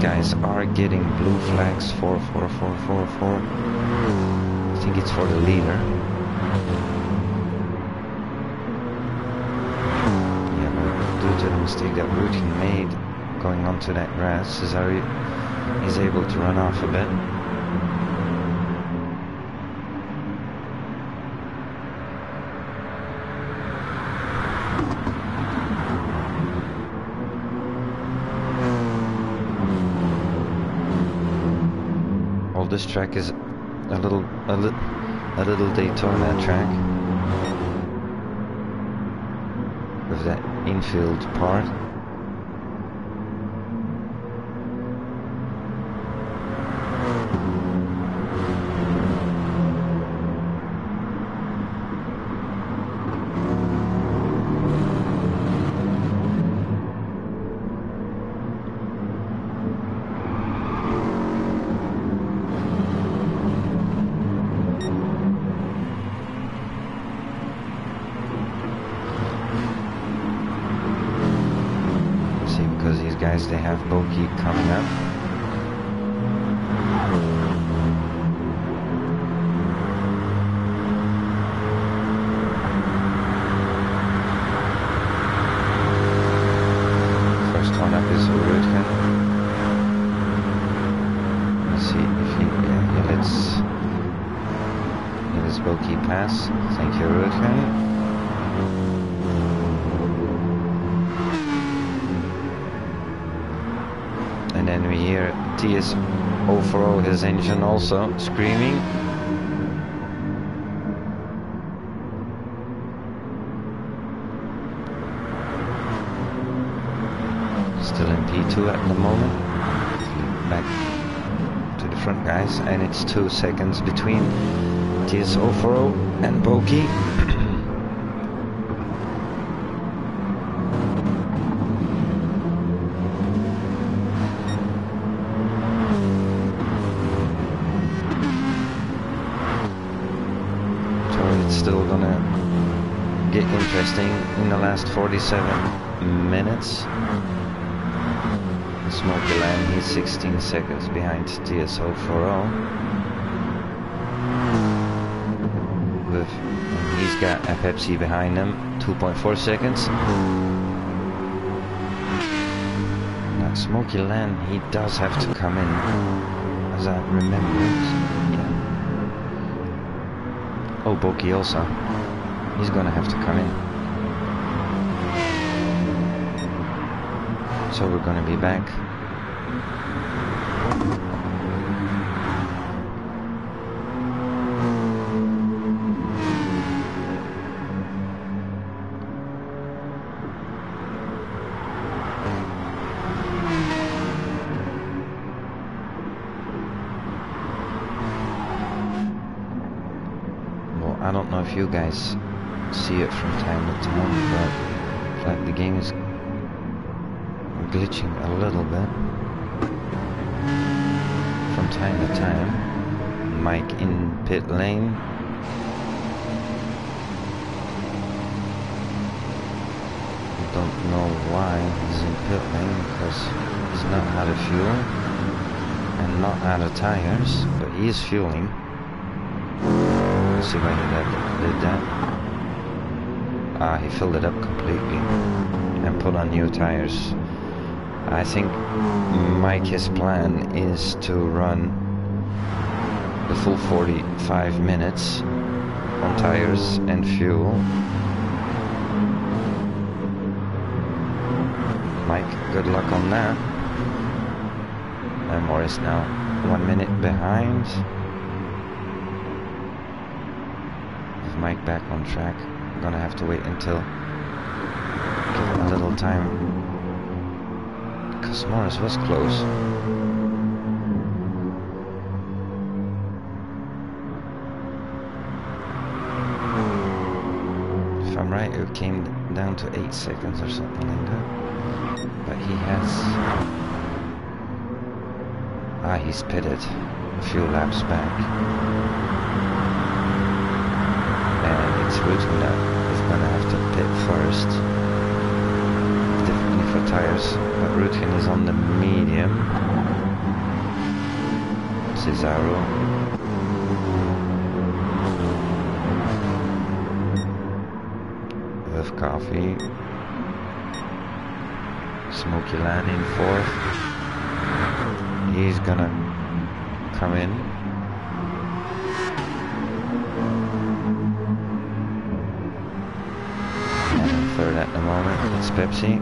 Guys are getting blue flags. 4, 4, 4, 4, 4. I think it's for the leader. Yeah, but due to the mistake that Rootgen made going onto that grass, Cesaro is able to run off a bit. This track is a little Daytona track with that infield part. They have Boki coming up. First one up is Rootgen. Let's see if he lets Boki pass. Thank you, Rootgen. hear TS040, his engine also screaming. Still in P2 at the moment. Back to the front, guys, and it's 2 seconds between TS040 and Boki. Still gonna get interesting in the last 47 minutes. Smoky Land, he's 16 seconds behind TS040. He's got a Pepsi behind him, 2.4 seconds. Now Smoky Land, he does have to come in, as I remember. Yeah. Oh, Boki also. He's gonna have to come in. So we're gonna be back. I don't know if you guys see it from time to time, but it's like the game is glitching a little bit from time to time. Mike in pit lane. Don't know why he's in pit lane, because he's not out of fuel and not out of tires, but he is fueling. Let's see why he did that. He filled it up completely and put on new tires. I think Mike, his plan is to run the full 45 minutes on tires and fuel. Mike, good luck on that. And Morris now 1 minute behind. Mike back on track. I'm gonna have to wait until give a little time, because Morris was close. If I'm right, it came down to 8 seconds or something like that. But he has he's pitted a few laps back. It's Rutin that is going to have to pit first, definitely for tires, but Rutin is on the medium. Cesaro. With coffee. Smoky Land in 4th. He's gonna come in. Third at the moment, it's Pepsi.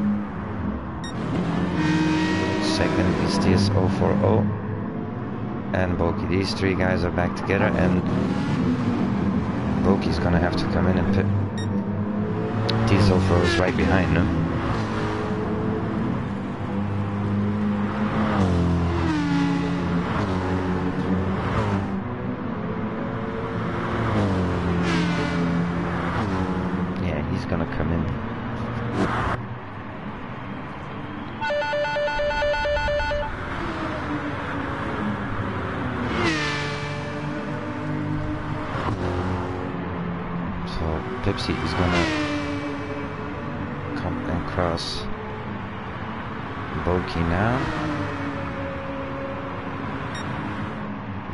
Second is TS040 and Boki. These three guys are back together, and Boki's gonna have to come in and pit. TS040 is right behind him. Yeah, he's gonna come in. Pepsi is gonna come and cross Boki now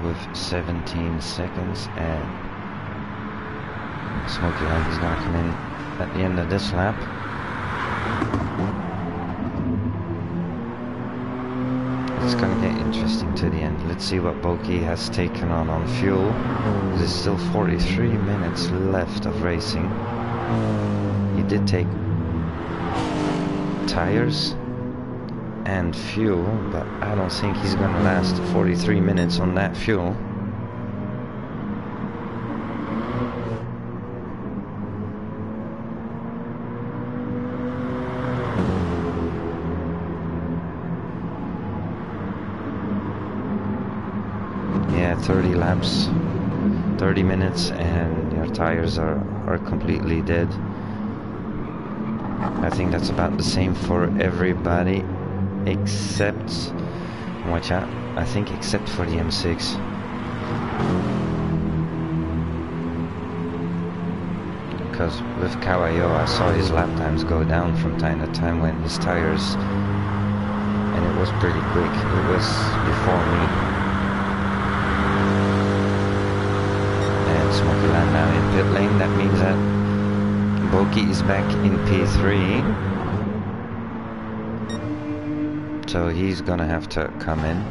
with 17 seconds, and Smoky Land is gonna come in at the end of this lap. It's gonna get interesting to the end. Let's see what Boki has taken on fuel. There's still 43 minutes left of racing. He did take tires and fuel, but I don't think he's gonna last 43 minutes on that fuel. Yeah, 30 laps, 30 minutes, and your tires are completely dead. I think that's about the same for everybody, except, watch out, I think except for the M6. Because with Kawayo, I saw his lap times go down from time to time when his tires, and it was pretty quick. It was before me. And Smoky Land now in pit lane. That means that Boki is back in P3. So he's gonna have to come in.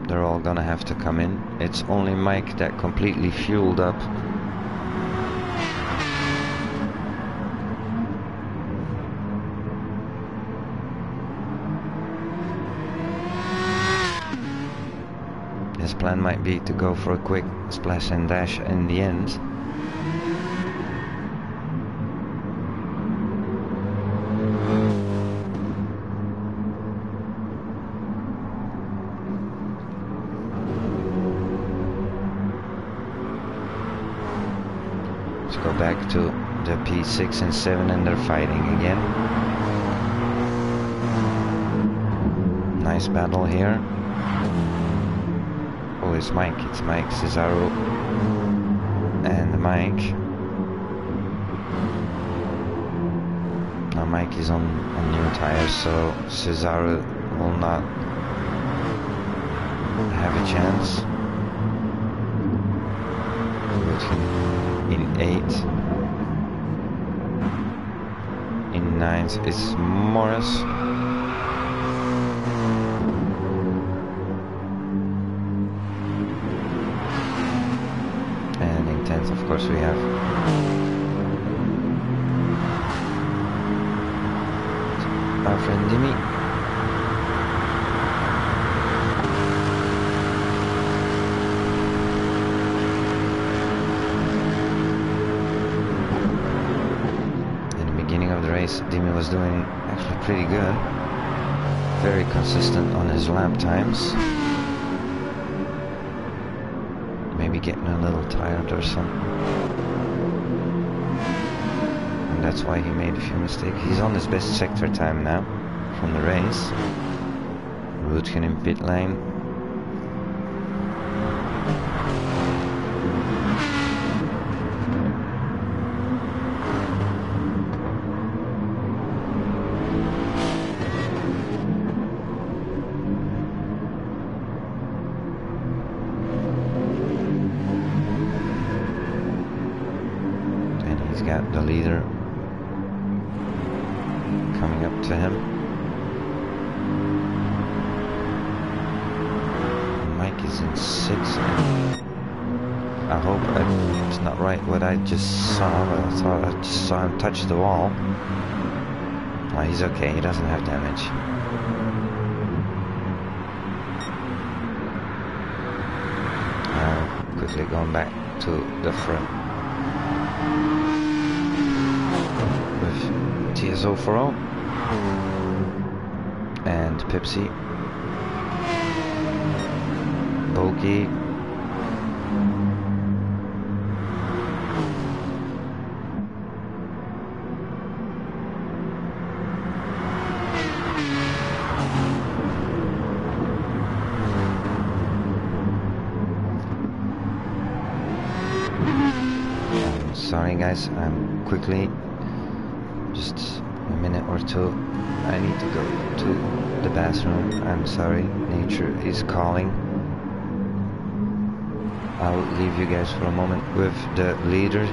They're all gonna have to come in. It's only Mike that completely fueled up. His plan might be to go for a quick splash and dash in the end. Let's go back to the P6 and 7 and they're fighting again. Nice battle here. Oh, it's Mike, Cesaro, and Mike. Now Mike is on new tires, so Cesaro will not have a chance. In 8th. In 9th is Morris. And in 10th, of course, we have our friend Dimi. In the beginning of the race, Dimi was doing actually pretty good. Very consistent on his lap times. Maybe getting a little tired or something. And that's why he made a few mistakes. He's on his best sector time now from the race. Rutgen in pit lane. He's got the leader coming up to him. Mike is in 6th. I hope it's not right what I just saw, but I thought I just saw him touch the wall. Oh, he's okay, he doesn't have damage. Quickly going back to the front. TSO for all and Pepsi, Boki, sorry guys, I'm quickly just a minute or two. I need to go to the bathroom. I'm sorry, nature is calling. I'll leave you guys for a moment with the leader.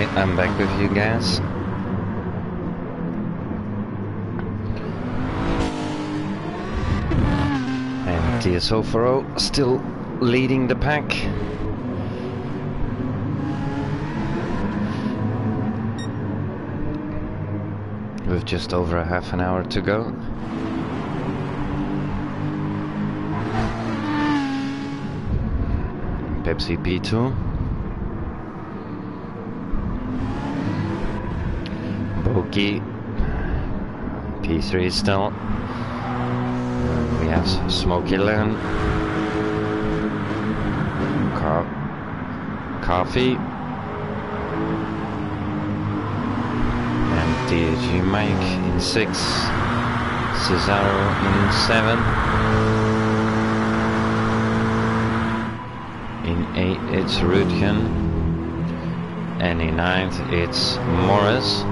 Alright, I'm back with you guys. And TSO4O still leading the pack. With just over a half an hour to go. Pepsi P2. Bogey P3 still. We have Smoky Land. Coffee. And DG Mike in 6. Cesaro in 7. In 8 it's Rutgen. And in 9th it's Morris.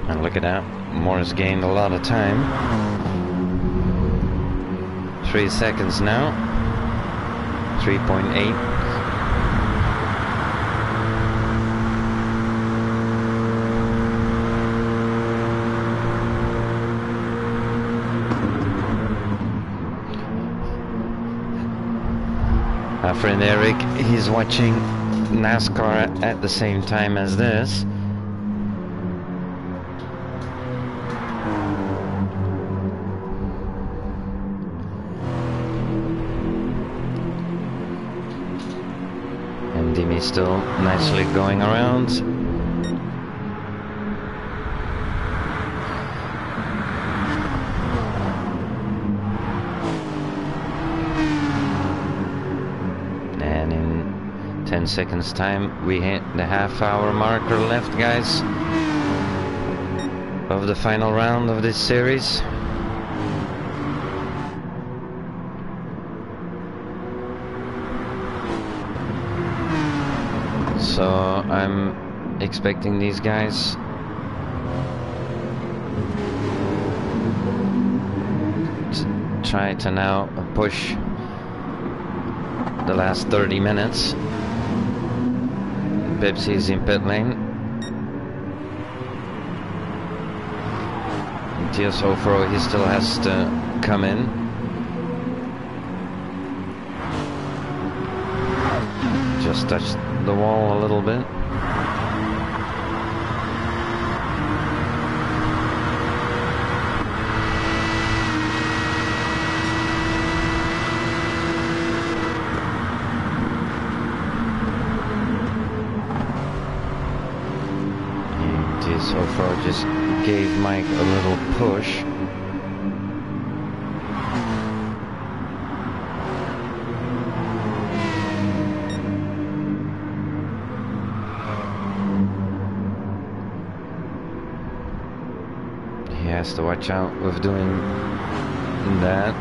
And look at that, Morris gained a lot of time. 3 seconds now. 3.8. Our friend Eric, he's watching NASCAR at the same time as this. And Dimi still nicely going around. And in 10 seconds time we hit the half-hour marker left, guys, of the final round of this series. So I'm expecting these guys to try to now push the last 30 minutes. Pepsi is in pit lane. TSO4O, he still has to come in. Just touched the wall a little bit. And TSO4O just gave Mike a little push. He has to watch out with doing that.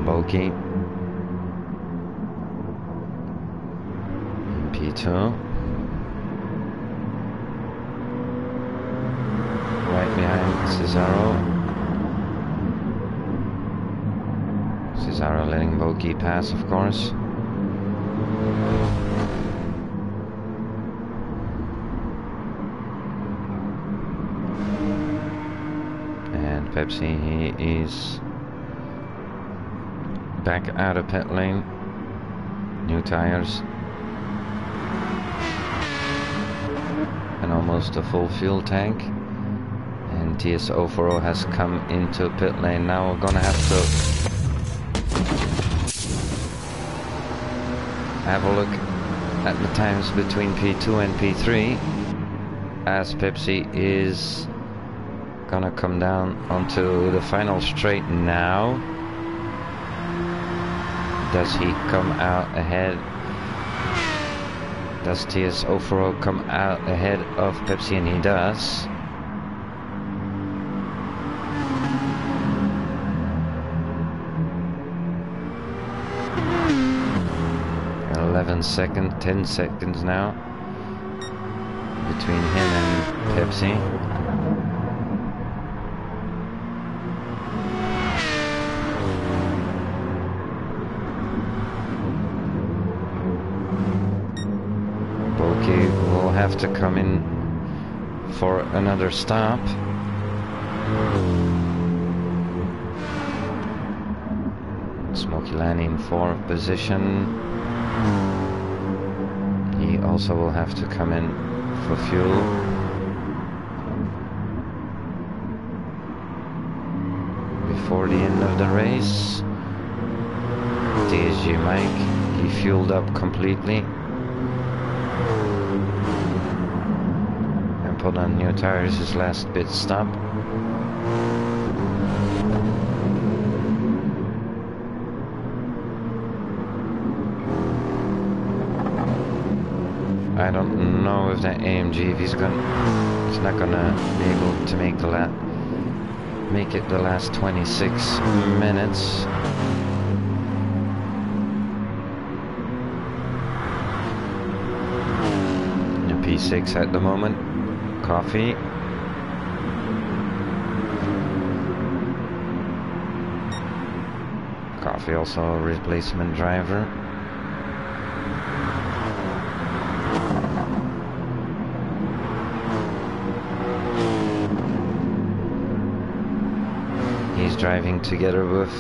Bulky. P2. Right behind Cesaro. Cesaro letting Bulky pass, of course. And Pepsi, he is back out of pit lane. New tires. And almost a full fuel tank. And TSO4O has come into pit lane. Now we're gonna have to have a look at the times between P2 and P3, as Pepsi is gonna come down onto the final straight now. Does he come out ahead? Does TSO4O come out ahead of Pepsi? And he does. 10 seconds now between him and Pepsi. Bulky will have to come in for another stop. Smoky Land in 4th position. He also will have to come in for fuel. Before the end of the race, TSG Mike, he fueled up completely and put on new tires his last pit stop. I don't know if that AMG, if he's not gonna be able to make it the last 26 minutes. The P6 at the moment. Coffee. Coffee also a replacement driver. He's driving together with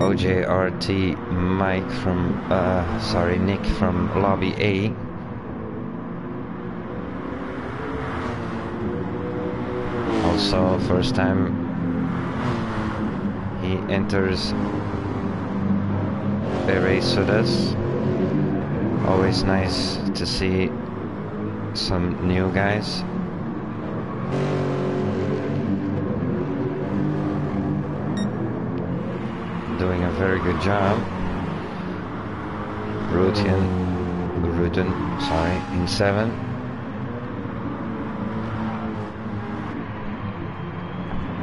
OJRT Mike from, Nick from Lobby A. Also, first time he enters a race with us. Always nice to see some new guys. Doing a very good job. Ruten, in 7.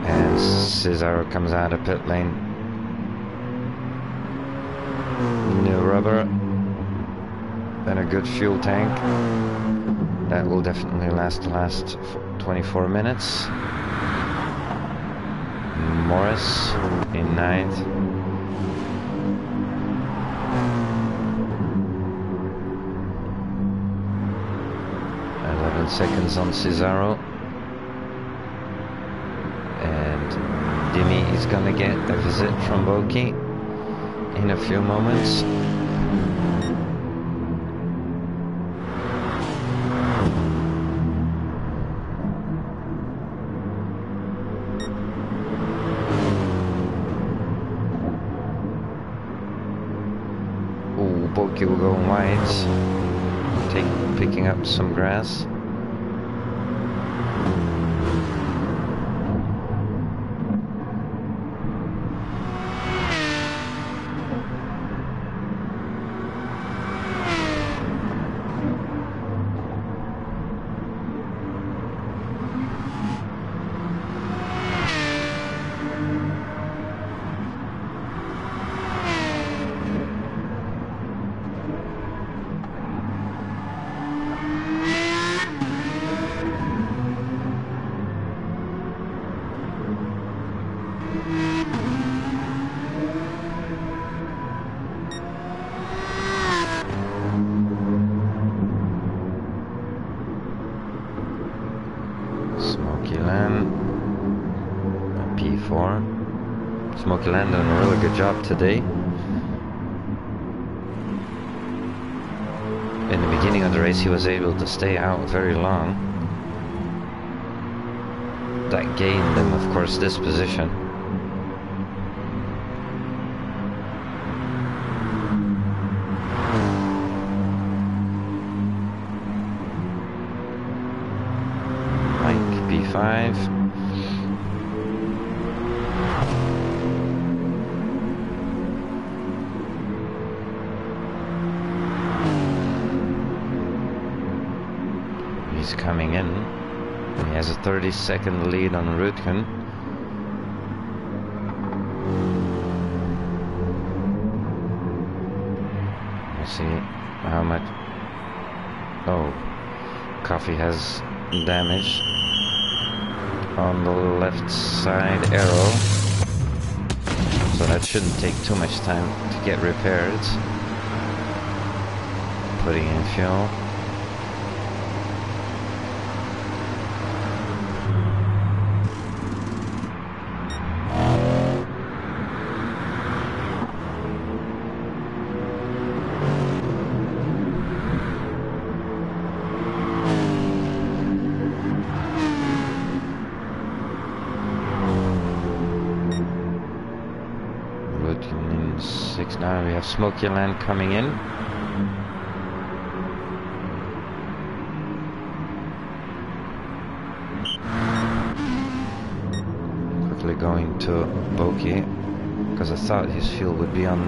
And Cesaro comes out of pit lane. New rubber. And a good fuel tank. That will definitely last 24 minutes. Morris in 9th. 11 seconds on Cesaro. And Dimi is gonna get a visit from Boki in a few moments. Boki will go wide, picking up some grass. P4. Smoky Land done a really good job today. In the beginning of the race he was able to stay out very long. That gained him, of course, this position. Mike P5. He's coming in. He has a 30-second lead on Rutgen. Let's see how much. Oh, Coffee has damage on the left side arrow, so that shouldn't take too much time to get repaired. putting in fuel. Now we have Smoky Land coming in. Quickly going to Boki, because I thought his fuel would be on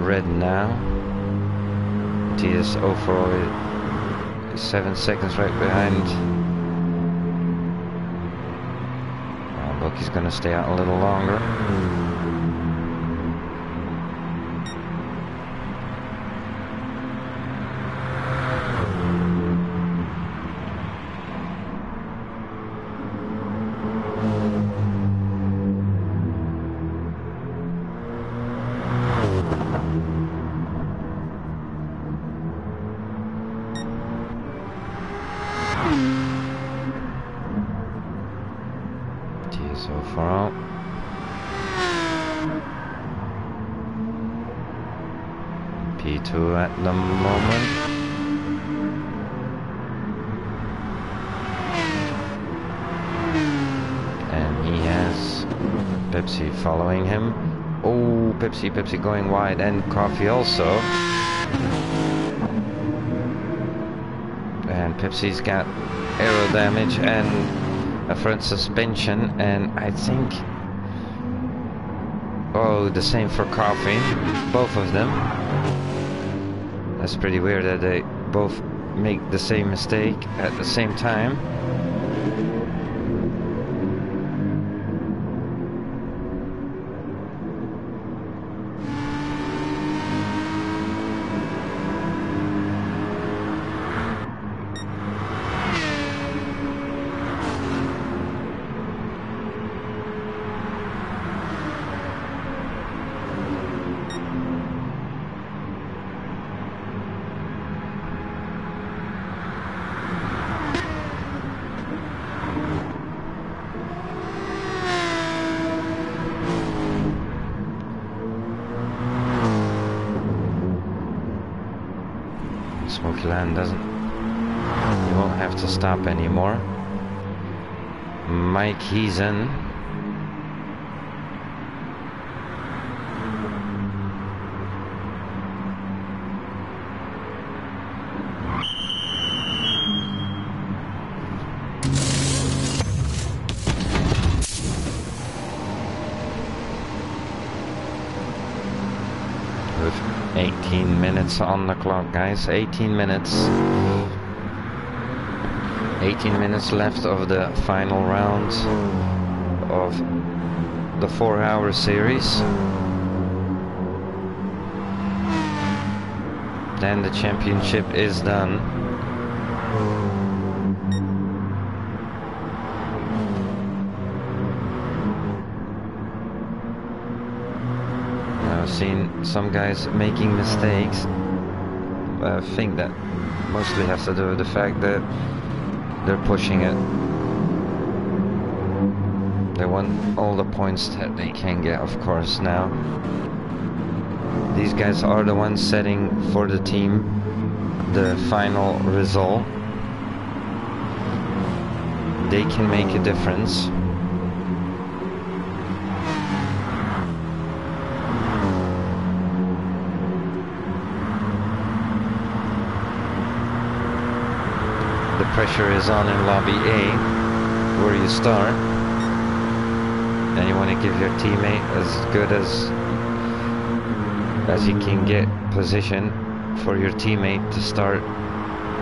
red now. GTS PS4 is 7 seconds right behind. Boki's gonna stay out a little longer. So far out. P2 at the moment. And he has Pepsi following him. Oh, Pepsi going wide, and Coffee also. And Pepsi's got aero damage and a front suspension, and I think, oh, the same for Coffee, both of them. That's pretty weird that they both make the same mistake at the same time. Smoky Land doesn't, you won't have to stop anymore. Mike, he's in. With 18 minutes on the clock, guys. 18 minutes. 18 minutes left of the final round of the 4Hseries. Then the championship is done. I've seen some guys making mistakes. I think that mostly has to do with the fact that they're pushing it. They want all the points that they can get, of course, now. These guys are the ones setting for the team the final result. They can make a difference. The pressure is on in lobby A, where you start, and you want to give your teammate as good as you can get position for your teammate to start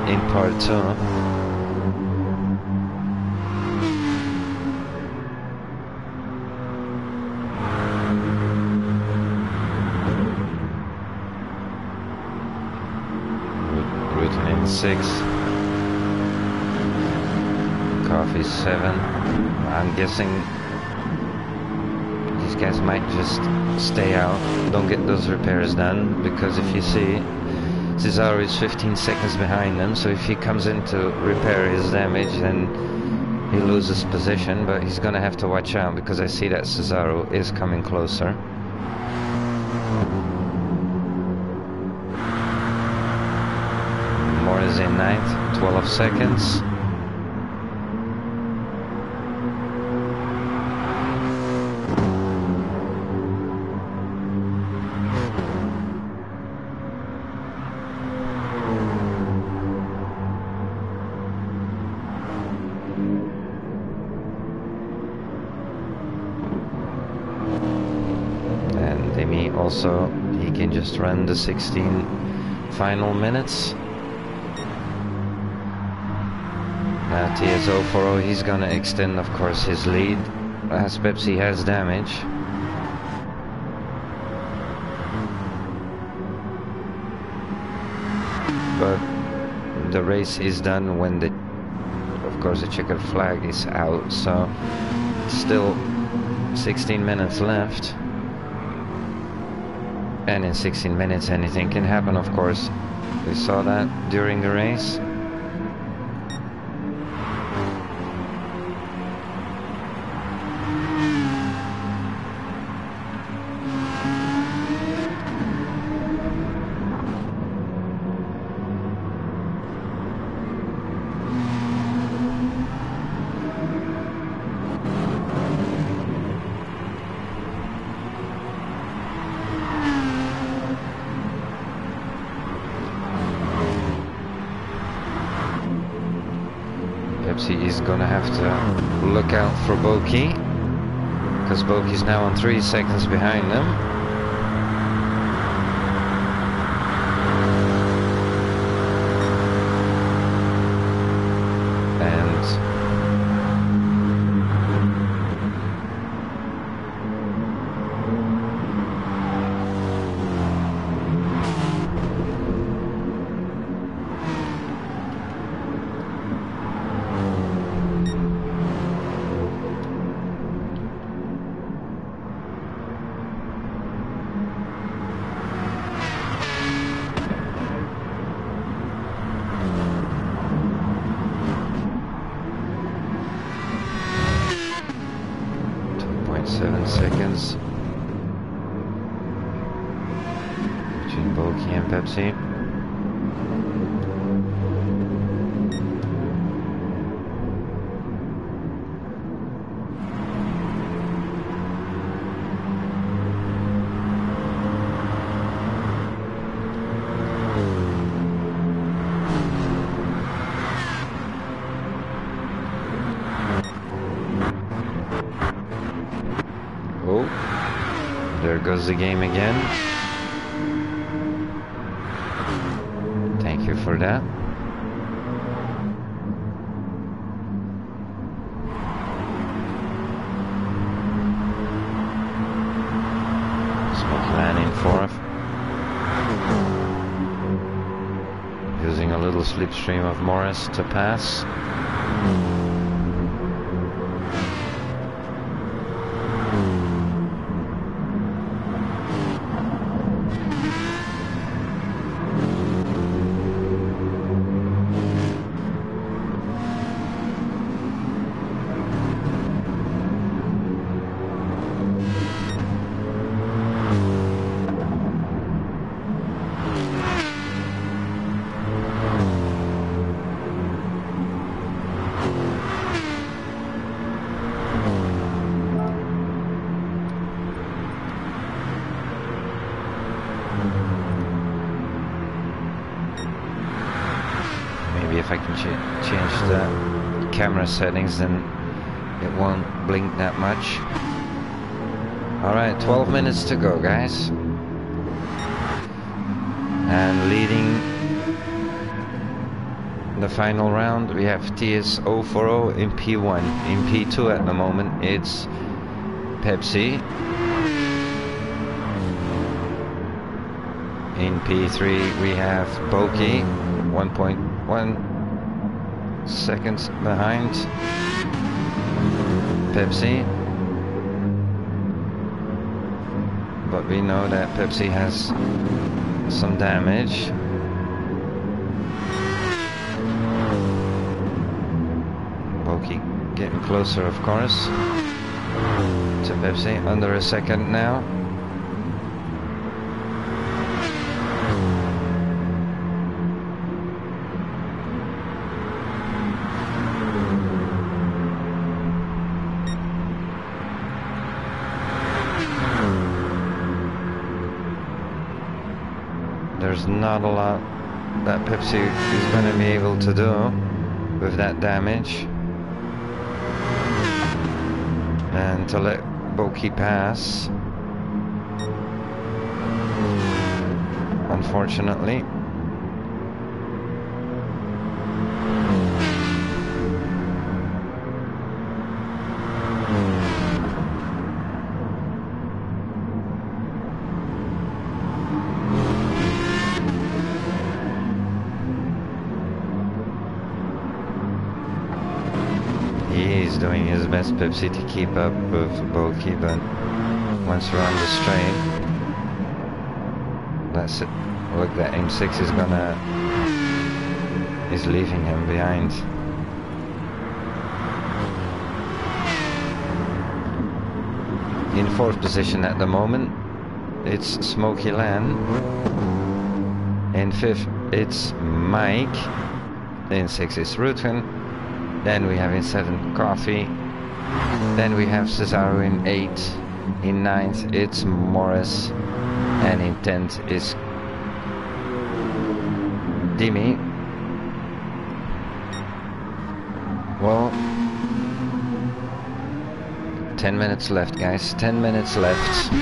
in part 2. Routing in 6. Coffee 7. I'm guessing these guys might just stay out, don't get those repairs done, because if you see, Cesaro is 15 seconds behind them, so if he comes in to repair his damage, then he loses position, but he's gonna have to watch out because I see that Cesaro is coming closer. Morris in 9th, 12 seconds. Also, he can just run the 16 final minutes. Now TS040, he's gonna extend, of course, his lead as Pepsi has damage. But the race is done when the, of course, the checkered flag is out, so still 16 minutes left. And in 16 minutes anything can happen, of course. We saw that during the race. Pepsi is gonna have to look out for Boki, because Boki's now on 3 seconds behind them. And 7 seconds between Boki and Pepsi. Oh, there goes the game again. Thank you for that. Smoky Man in 4th. Using a little slipstream of Morris to pass. If I can change the camera settings, then it won't blink that much. Alright, 12 minutes to go, guys. And leading the final round, we have TS040 in P1. In P2 at the moment, it's Pepsi. In P3, we have Boki, 1.1 seconds behind Pepsi, but we know that Pepsi has some damage. Smokey getting closer, of course, to Pepsi. Under a second now. There's not a lot that Pepsi is going to be able to do with that damage. And to let Boki pass, unfortunately. He's doing his best, Pepsi, to keep up with Boki, but once we're on the straight, that's it. Look, that M6 is leaving him behind. In fourth position at the moment, it's Smoky Lan. In fifth, it's Mike. In sixth is Ruthven. Then we have in 7th Coffee. Then we have Cesaro in 8th. In 9th it's Morris. And in 10th is Dimi. Well, 10 minutes left, guys. 10 minutes left.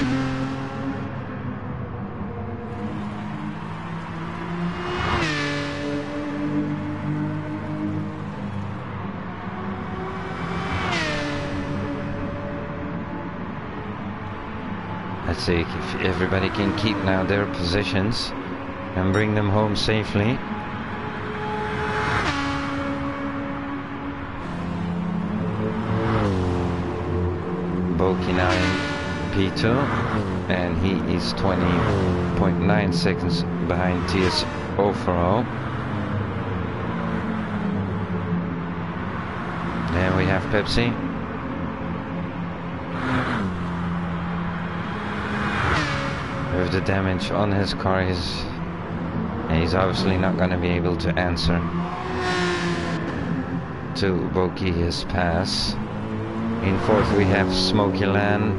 Let's see if everybody can keep now their positions and bring them home safely. Boki now in P2, and he is 20.9 seconds behind TS overall. Then we have Pepsi. With the damage on his car, he's obviously not going to be able to answer to Boki his pass. In 4th we have Smoky Lan.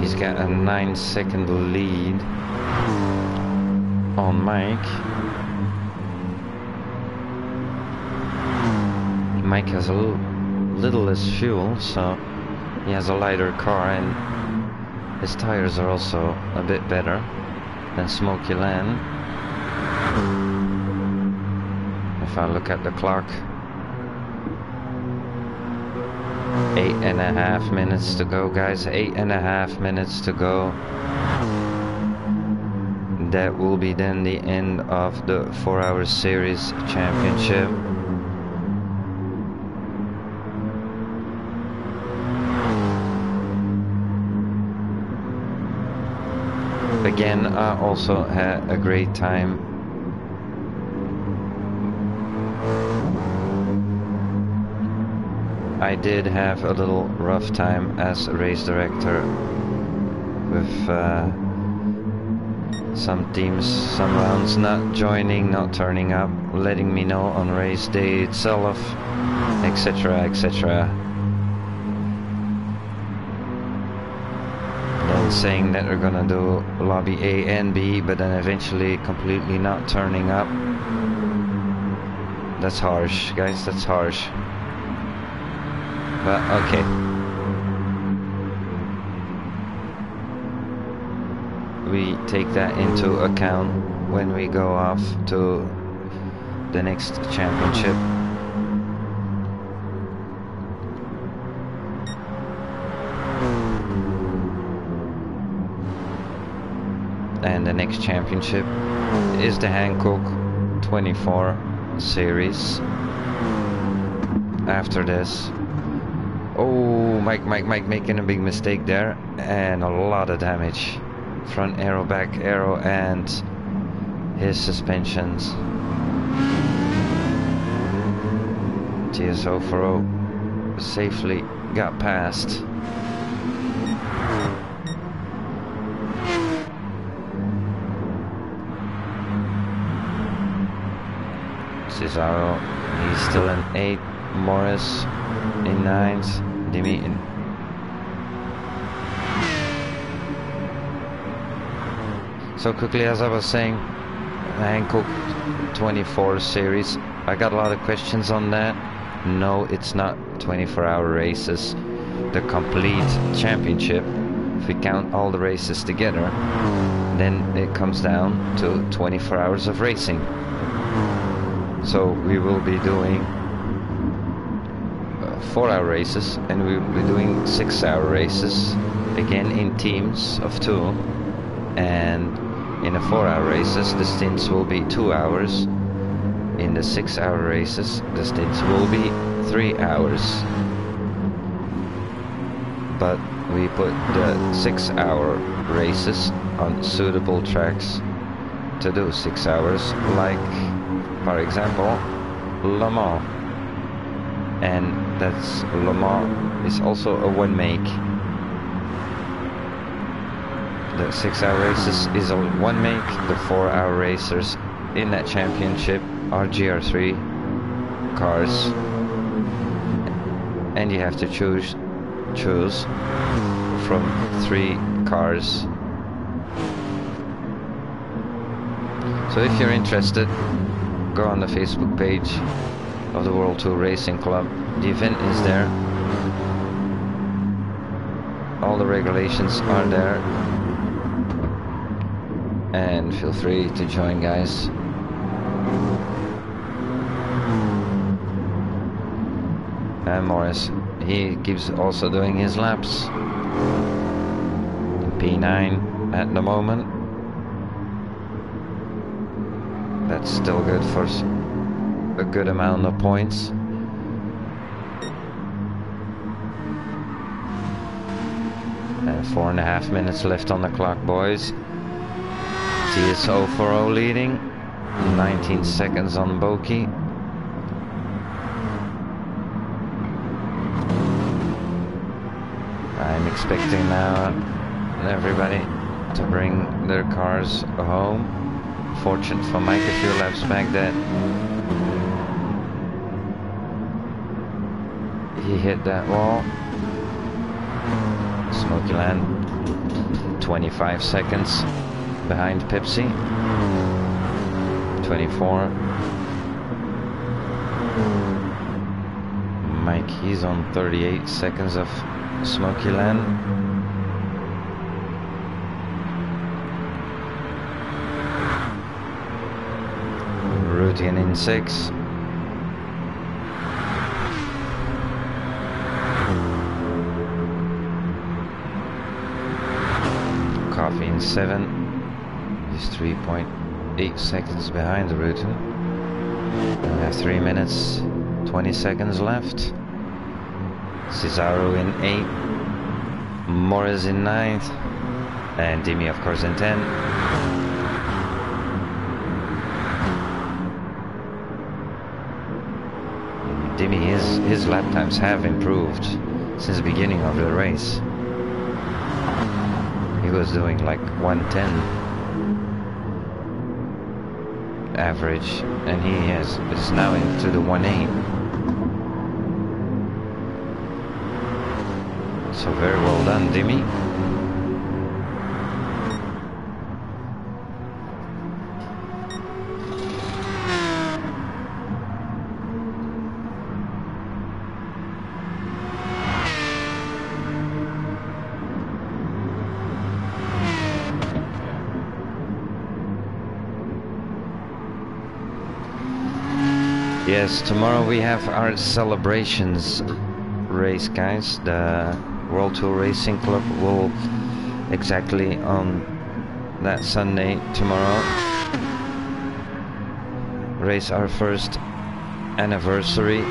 He's got a 9-second lead on Mike. Mike has a little less fuel, so he has a lighter car, and his tires are also a bit better than Smoky Lan. If I look at the clock, 8.5 minutes to go, guys. 8.5 minutes to go. That will be then the end of the 4Hseries championship. Again, I also had a great time. I did have a little rough time as a race director with some teams, some rounds not joining, not turning up, letting me know on race day itself, etc, etc. Then saying that they're gonna do lobby A and B, but then eventually completely not turning up. That's harsh, guys, that's harsh. But okay. We take that into account when we go off to the next championship. And the next championship is the Hankook 24 series. After this, oh, Mike making a big mistake there, and a lot of damage. Front aero, back aero, and his suspensions. TS040 safely got past. Cesaro, he's still in 8th, Morris in 9th, Dimi in... So quickly, as I was saying, Hankook 24 series, I got a lot of questions on that. No, it's not 24-hour races. The complete championship, if we count all the races together, then it comes down to 24 hours of racing. So we will be doing 4-hour races, and we will be doing 6-hour races, again in teams of 2. And in the 4-hour races, the stints will be 2 hours. In the 6-hour races, the stints will be 3 hours. But we put the 6-hour races on suitable tracks to do 6 hours, like, for example, Le Mans. And that's Le Mans is also a one make. The 6-hour races is a one make. The 4-hour racers in that championship are GR3 cars, and you have to choose from 3 cars. So if you're interested, go on the Facebook page of the World Tour Racing Club. The event is there. All the regulations are there. And feel free to join, guys. And Morris, he keeps also doing his laps. P9 at the moment. That's still good for a good amount of points. And 4.5 minutes left on the clock, boys. TS040 leading, 19 seconds on Boki. I'm expecting now everybody to bring their cars home. Fortunate for Mike, a few laps back that he hit that wall. Smoky Land, 25 seconds behind Pepsi. 24. Mike, he's on 38 seconds of Smoky Land. Routine in 6. Coffee in 7. He's 3.8 seconds behind the route. We have 3 minutes, 20 seconds left. Cesaro in 8th, Morris in 9th, and Dimi of course in 10th. Dimi, his lap times have improved since the beginning of the race. He was doing like 110 average, and he is now into the 1.8. So very well done, Dimi. Yes, tomorrow we have our celebrations race, guys. The World Tour Racing Club will exactly on that Sunday tomorrow race our first anniversary.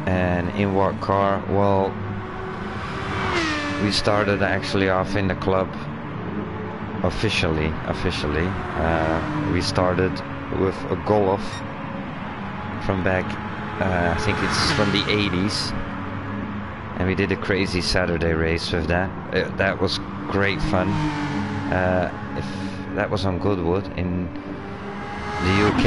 And in what car? Well, we started actually off in the club officially. We started with a Golf from back, I think it's from the 80s. And we did a crazy Saturday race with that. That was great fun. If that was on Goodwood in the UK,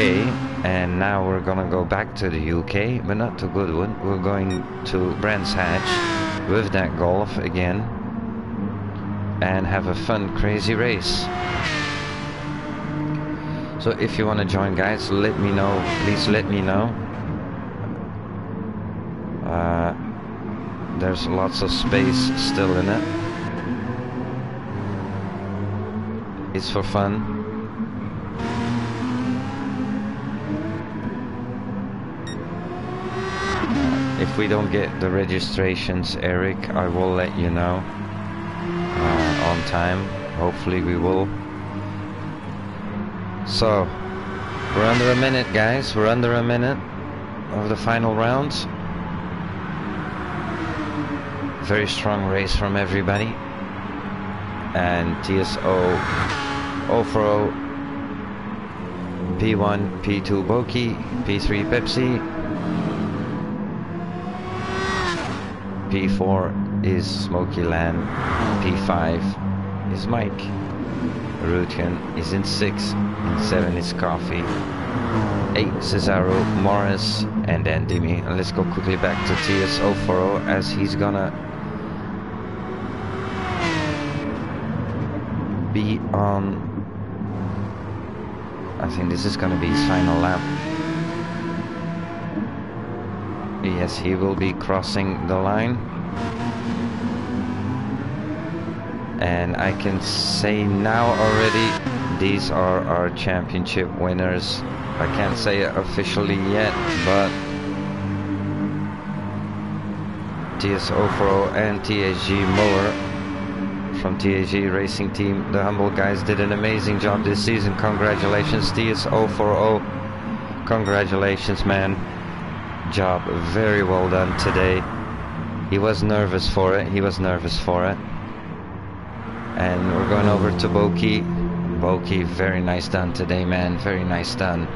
and now we're gonna go back to the UK, but not to Goodwood. We're going to Brands Hatch with that Golf again and have a fun, crazy race. So if you want to join, guys, let me know. Please let me know. There's lots of space still in it. It's for fun. If we don't get the registrations, Eric, I will let you know on time. Hopefully we will. So, we're under a minute, guys. We're under a minute of the final rounds. Very strong race from everybody. And TSO 040, P1, P2 Boki, P3 Pepsi, P4 is Smoky Land, P5 is Mike, Rutgen is in 6, in 7 is Coffee, 8 Cesaro, Morris, and then Dimi. And let's go quickly back to TSO 040 as he's gonna be on, I think this is gonna be his final lap. Yes, he will be crossing the line. And I can say now already, these are our championship winners. I can't say it officially yet, but TSO 040 and THG Muller from THG Racing Team, the Humble guys, did an amazing job this season. Congratulations, TSO 040. Congratulations, man. Job very well done today. He was nervous for it. He was nervous for it. And we're going over to Boki. Boki, very nice done today, man. Very nice done.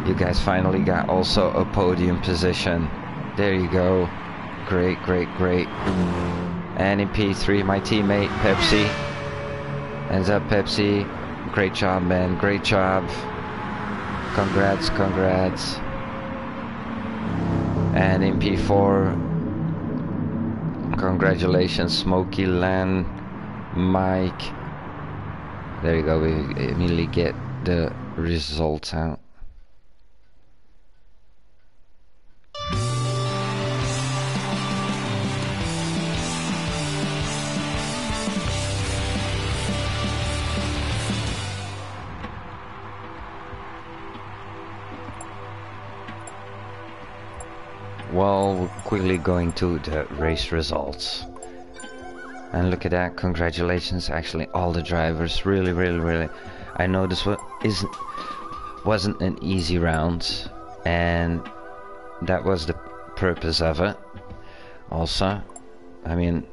You guys finally got also a podium position. There you go. Great, great, great. And in P3, my teammate Pepsi. Ends up Pepsi. Great job, man. Great job. Congrats, congrats. And in P4, congratulations, Smoky Land, Mike. There you go, we immediately get the results out. Well, we're quickly going to the race results. And look at that, congratulations, actually all the drivers, really. I know this wasn't an easy round, and that was the purpose of it. Also, I mean,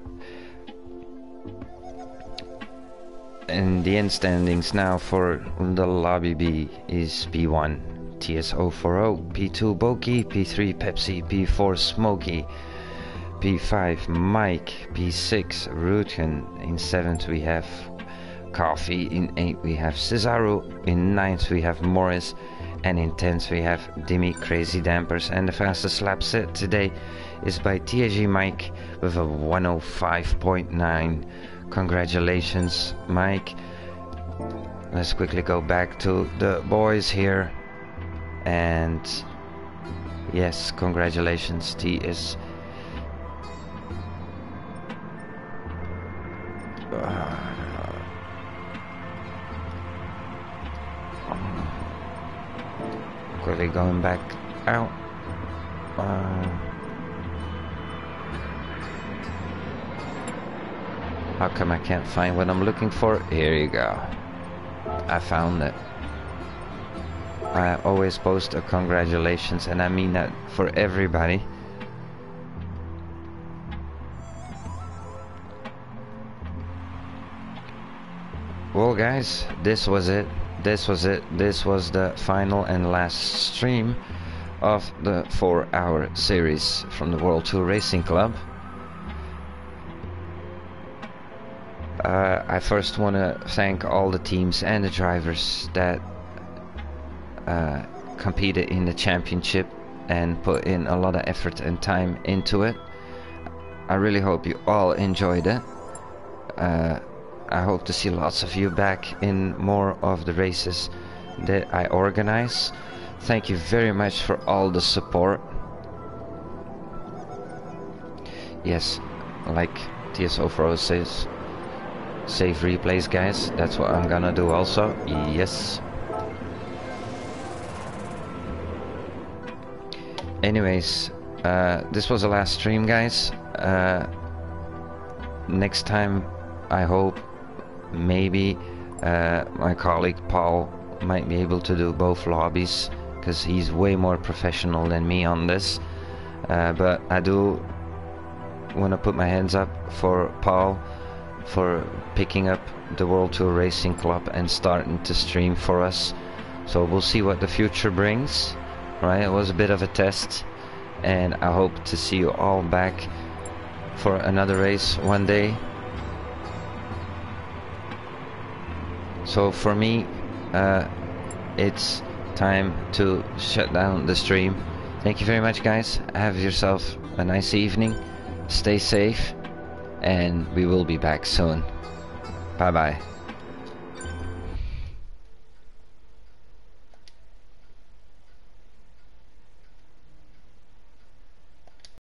in the end standings now for the lobby B is P1 TSO 040, P2 Boki, P3 Pepsi, P4 Smoky, P5 Mike, P6 Rutgen, in 7th we have Coffee, in 8th we have Cesaro, in 9th we have Morris, and in 10th we have Dimi Crazy Dampers. And the fastest lap set today is by TAG Mike with a 105.9. Congratulations, Mike. Let's quickly go back to the boys here. And yes, congratulations, TS. Quickly going back out. How come I can't find what I'm looking for? Here you go. I found it. I always post a congratulations, and I mean that for everybody. Well guys, this was it. this was it. This was the final and last stream of the 4-hour series from the World Tour Racing Club. I first want to thank all the teams and the drivers that competed in the championship and put in a lot of effort and time into it. I really hope you all enjoyed it. I hope to see lots of you back in more of the races that I organize. Thank you very much for all the support. Yes, like TSO4 says, save replays, guys. That's what I'm gonna do also. Yes. Anyways, this was the last stream, guys. Next time, I hope maybe my colleague Paul might be able to do both lobbies, because he's way more professional than me on this. But I do want to put my hands up for Paul for picking up the World Tour Racing Club and starting to stream for us. So we'll see what the future brings. Right, it was a bit of a test, and I hope to see you all back for another race one day. So for me, it's time to shut down the stream. Thank you very much, guys. Have yourself a nice evening. Stay safe, and we will be back soon. Bye bye.